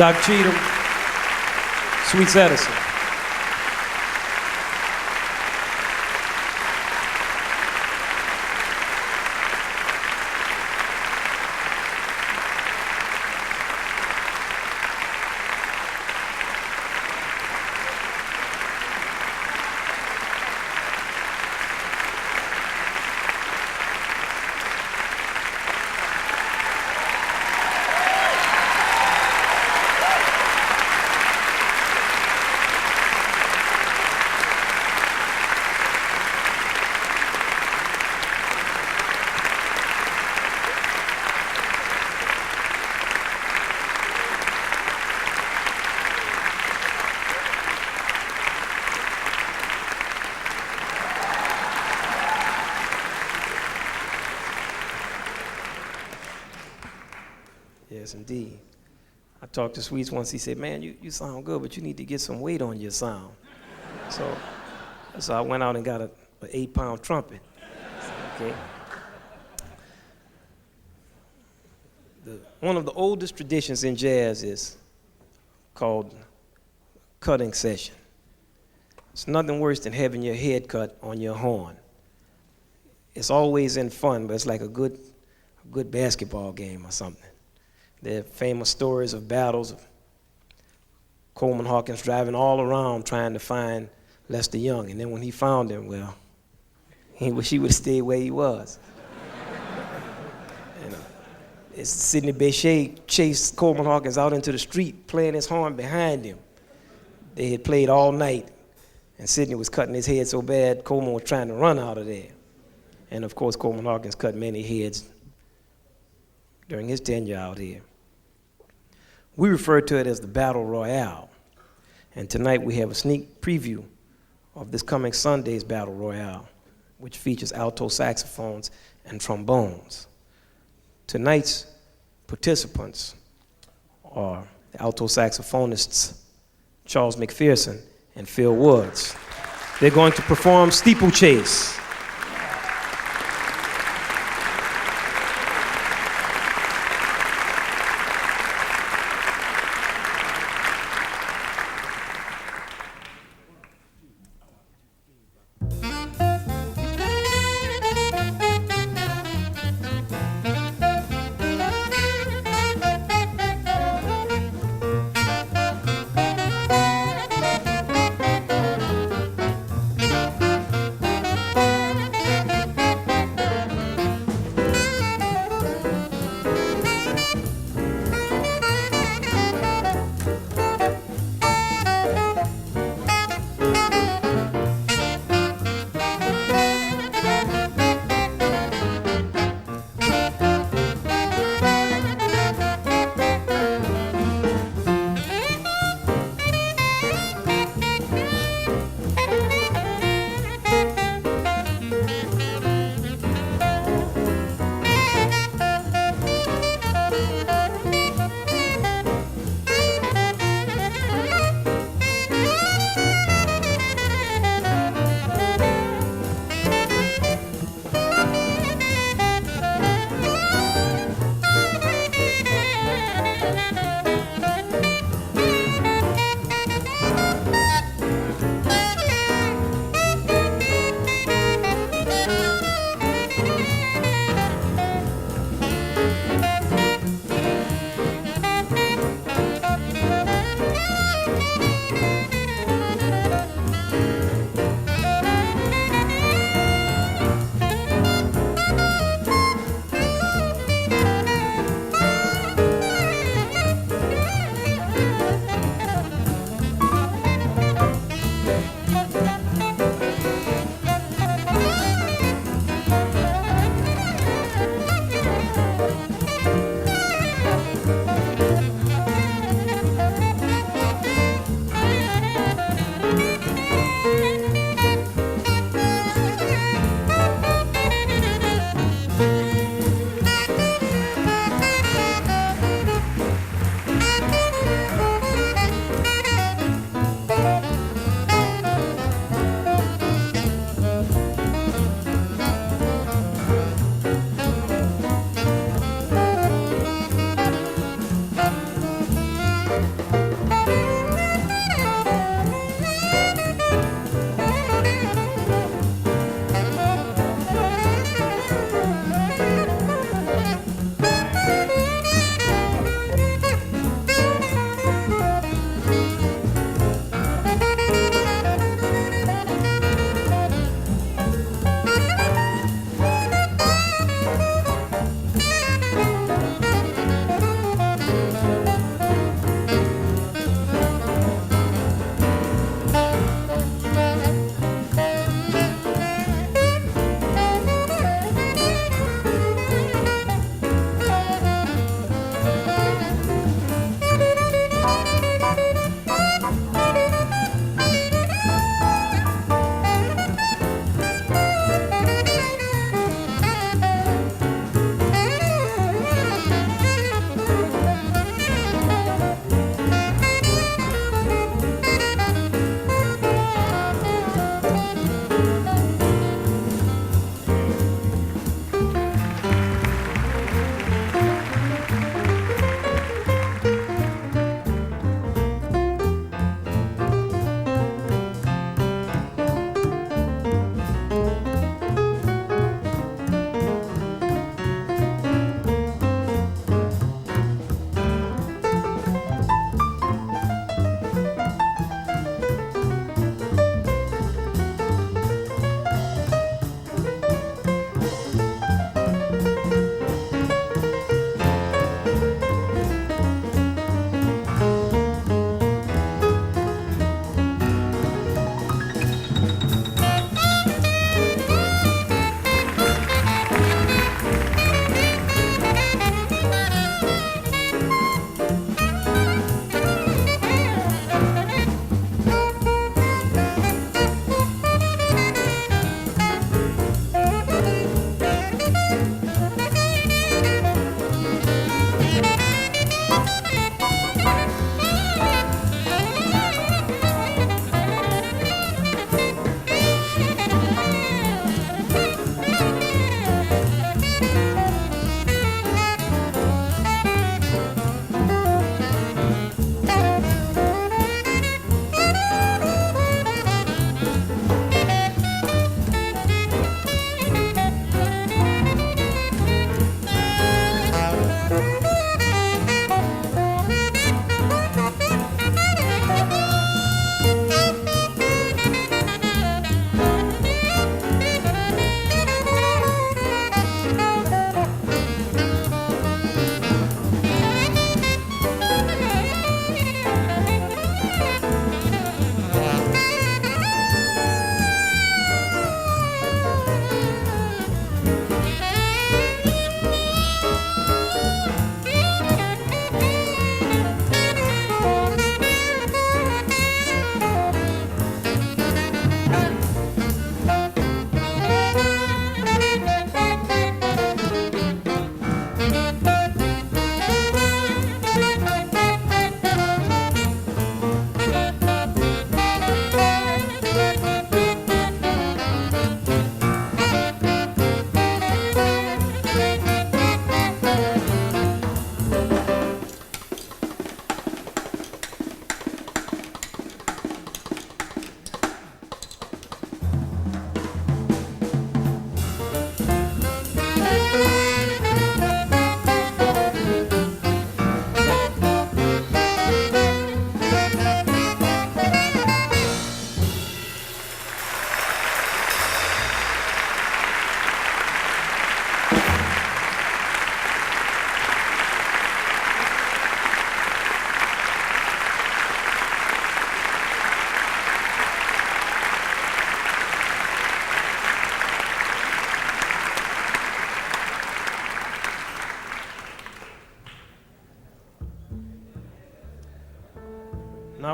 Doc Cheatham, Sweets Edison. Yes, indeed. I talked to Sweets once. He said, man, you sound good, but you need to get some weight on your sound. So I went out and got an 8-pound trumpet. Okay. One of the oldest traditions in jazz is called cutting session. It's nothing worse than having your head cut on your horn. It's always in fun, but it's like a good basketball game or something. There are famous stories of battles of Coleman Hawkins driving all around trying to find Lester Young, and then when he found him, well, he wish he would have stayed where he was. And Sidney Bechet chased Coleman Hawkins out into the street playing his horn behind him. They had played all night, and Sidney was cutting his head so bad, Coleman was trying to run out of there. And of course, Coleman Hawkins cut many heads during his tenure out here. We refer to it as the Battle Royale. And tonight we have a sneak preview of this coming Sunday's Battle Royale, which features alto saxophones and trombones. Tonight's participants are the alto saxophonists Charles McPherson and Phil Woods. They're going to perform Steeplechase.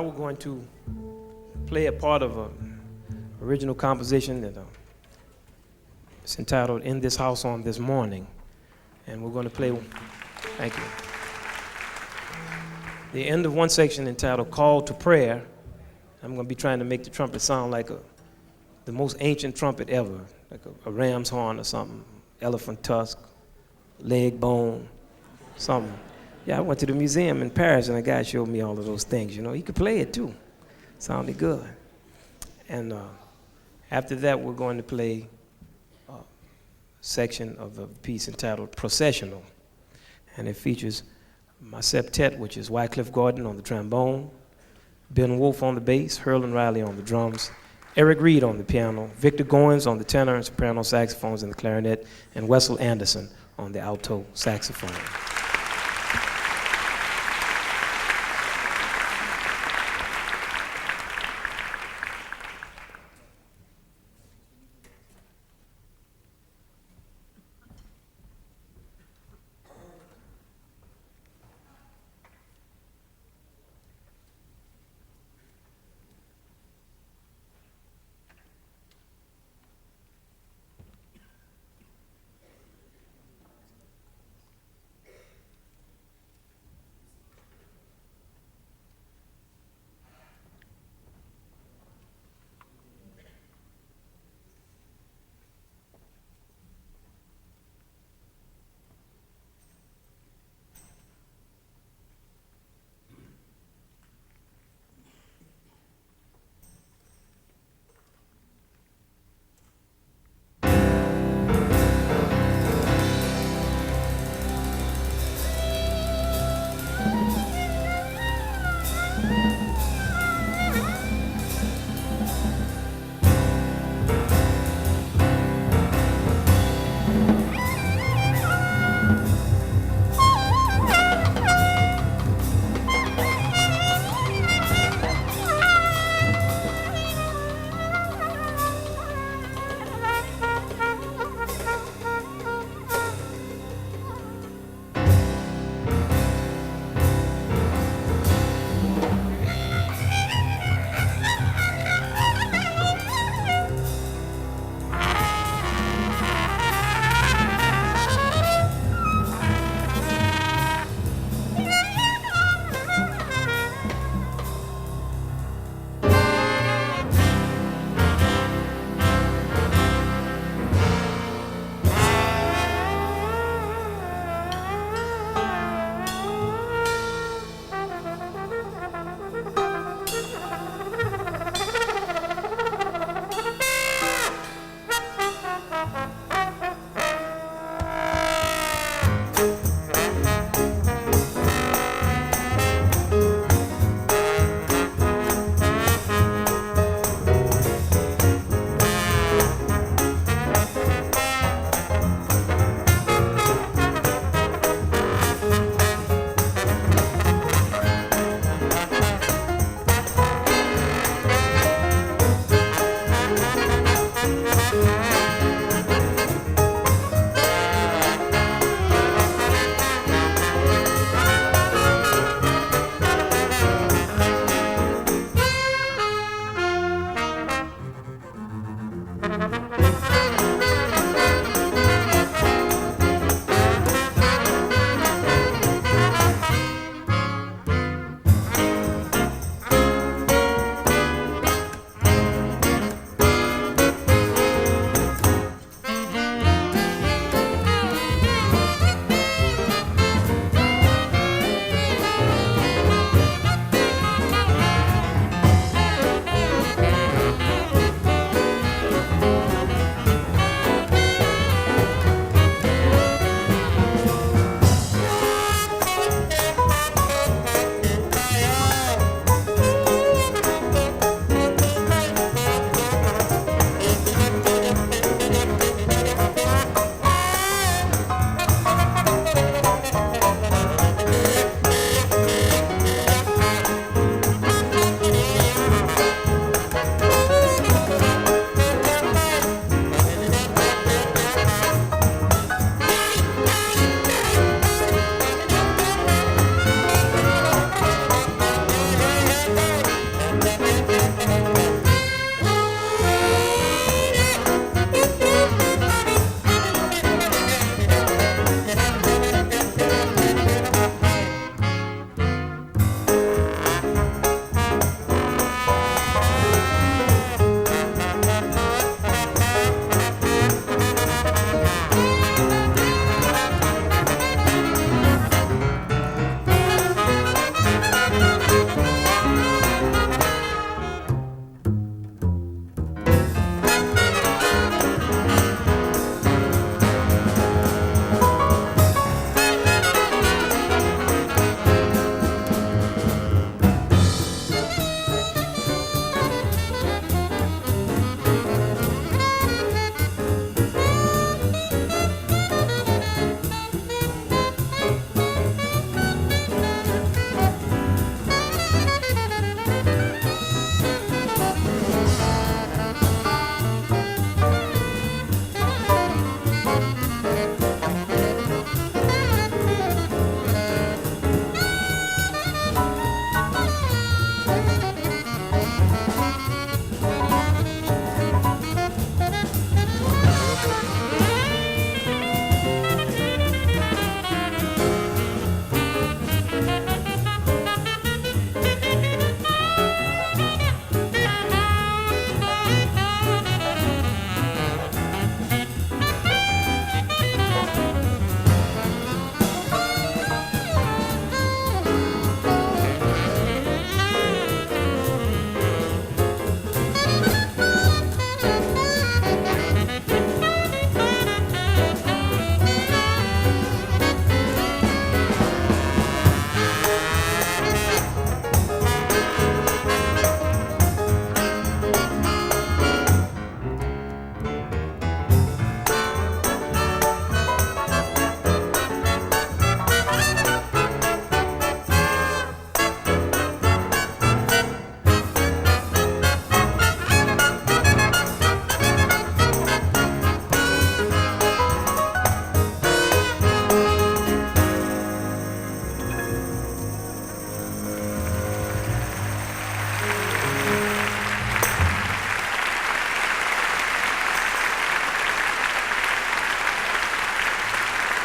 we're going to play a part of an original composition that it's entitled "In This House on This Morning," and we're going to play. Thank you. The end of one section entitled "Call to Prayer." I'm going to be trying to make the trumpet sound like the most ancient trumpet ever, like a ram's horn or something, elephant tusk, leg bone, something. Yeah, I went to the museum in Paris and a guy showed me all of those things. You know, he could play it too. Sounded good. And after that, we're going to play a section of a piece entitled "Processional." And it features my septet, which is Wycliffe Gordon on the trombone, Ben Wolfe on the bass, Herlin Riley on the drums, Eric Reed on the piano, Victor Goines on the tenor and soprano saxophones and the clarinet, and Wessel Anderson on the alto saxophone.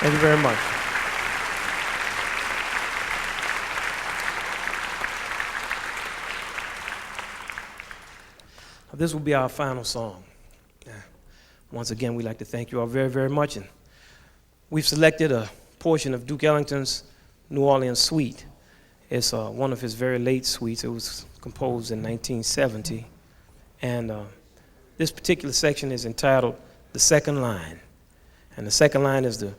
Thank you very much. This will be our final song. Once again, we'd like to thank you all very, very much. And we've selected a portion of Duke Ellington's New Orleans Suite. It's one of his very late suites. It was composed in 1970. And this particular section is entitled The Second Line. And the second line is the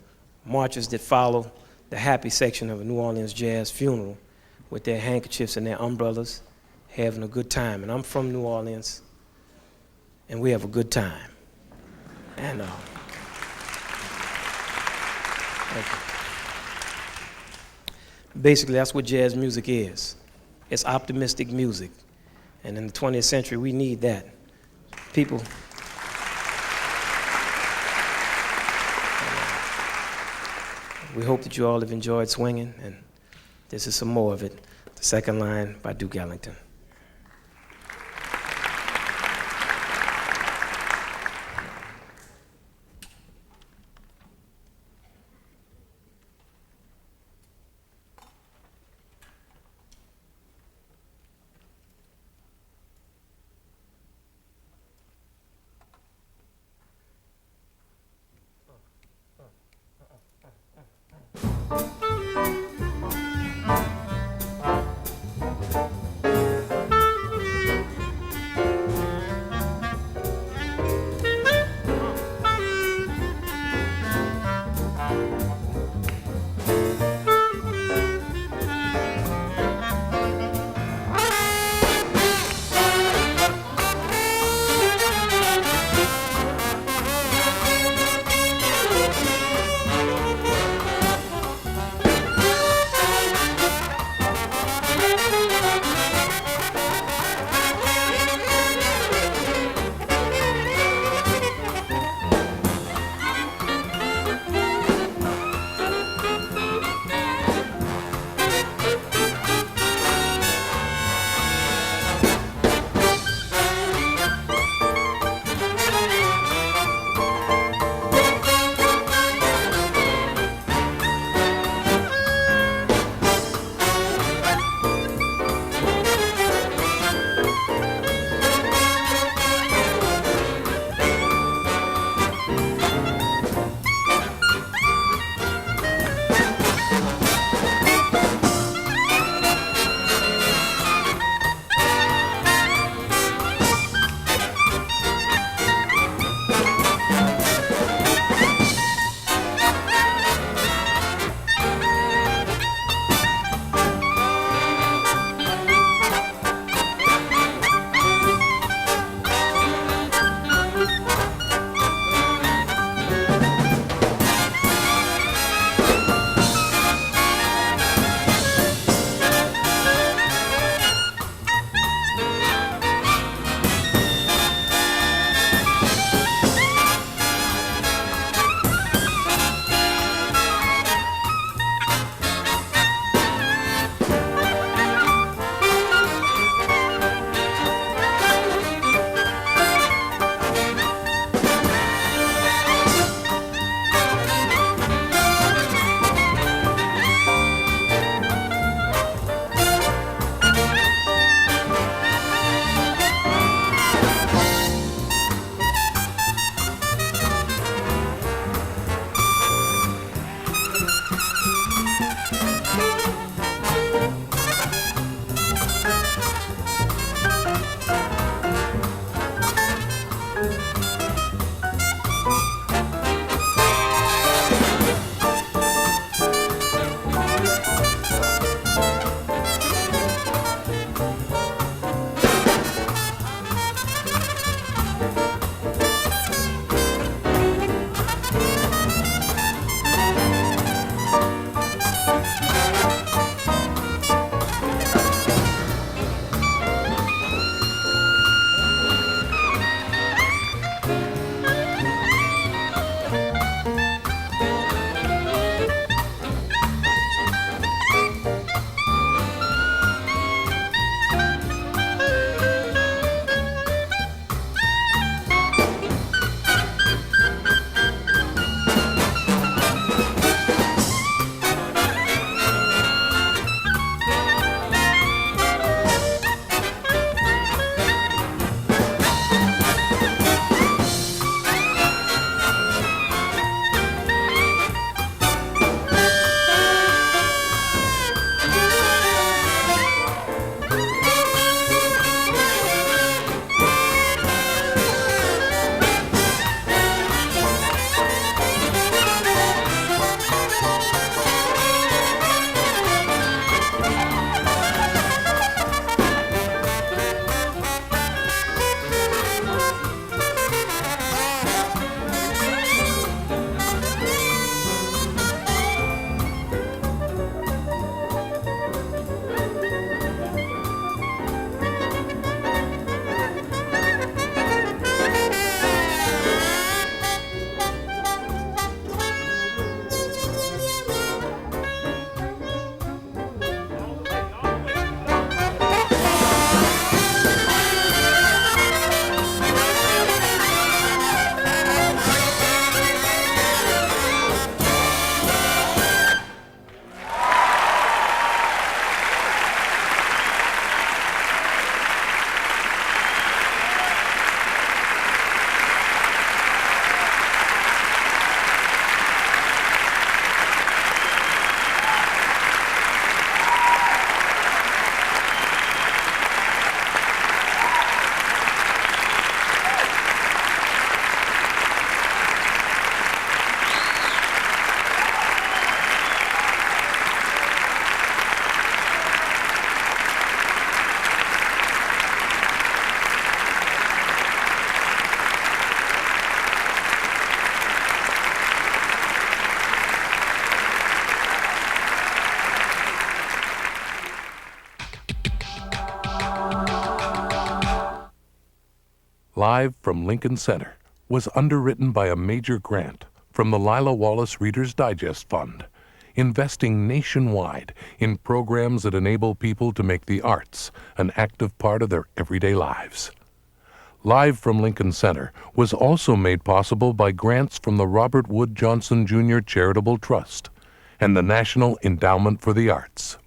marchers that follow the happy section of a New Orleans jazz funeral with their handkerchiefs and their umbrellas, having a good time. And I'm from New Orleans, and we have a good time. And thank you. Basically, that's what jazz music is. It's optimistic music. And in the 20th century, we need that. People. We hope that you all have enjoyed swinging, and this is some more of it. The Second Line by Duke Ellington. Live from Lincoln Center was underwritten by a major grant from the Lila Wallace Reader's Digest Fund, investing nationwide in programs that enable people to make the arts an active part of their everyday lives. Live from Lincoln Center was also made possible by grants from the Robert Wood Johnson Jr. Charitable Trust and the National Endowment for the Arts.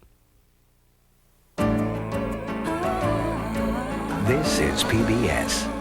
This is PBS.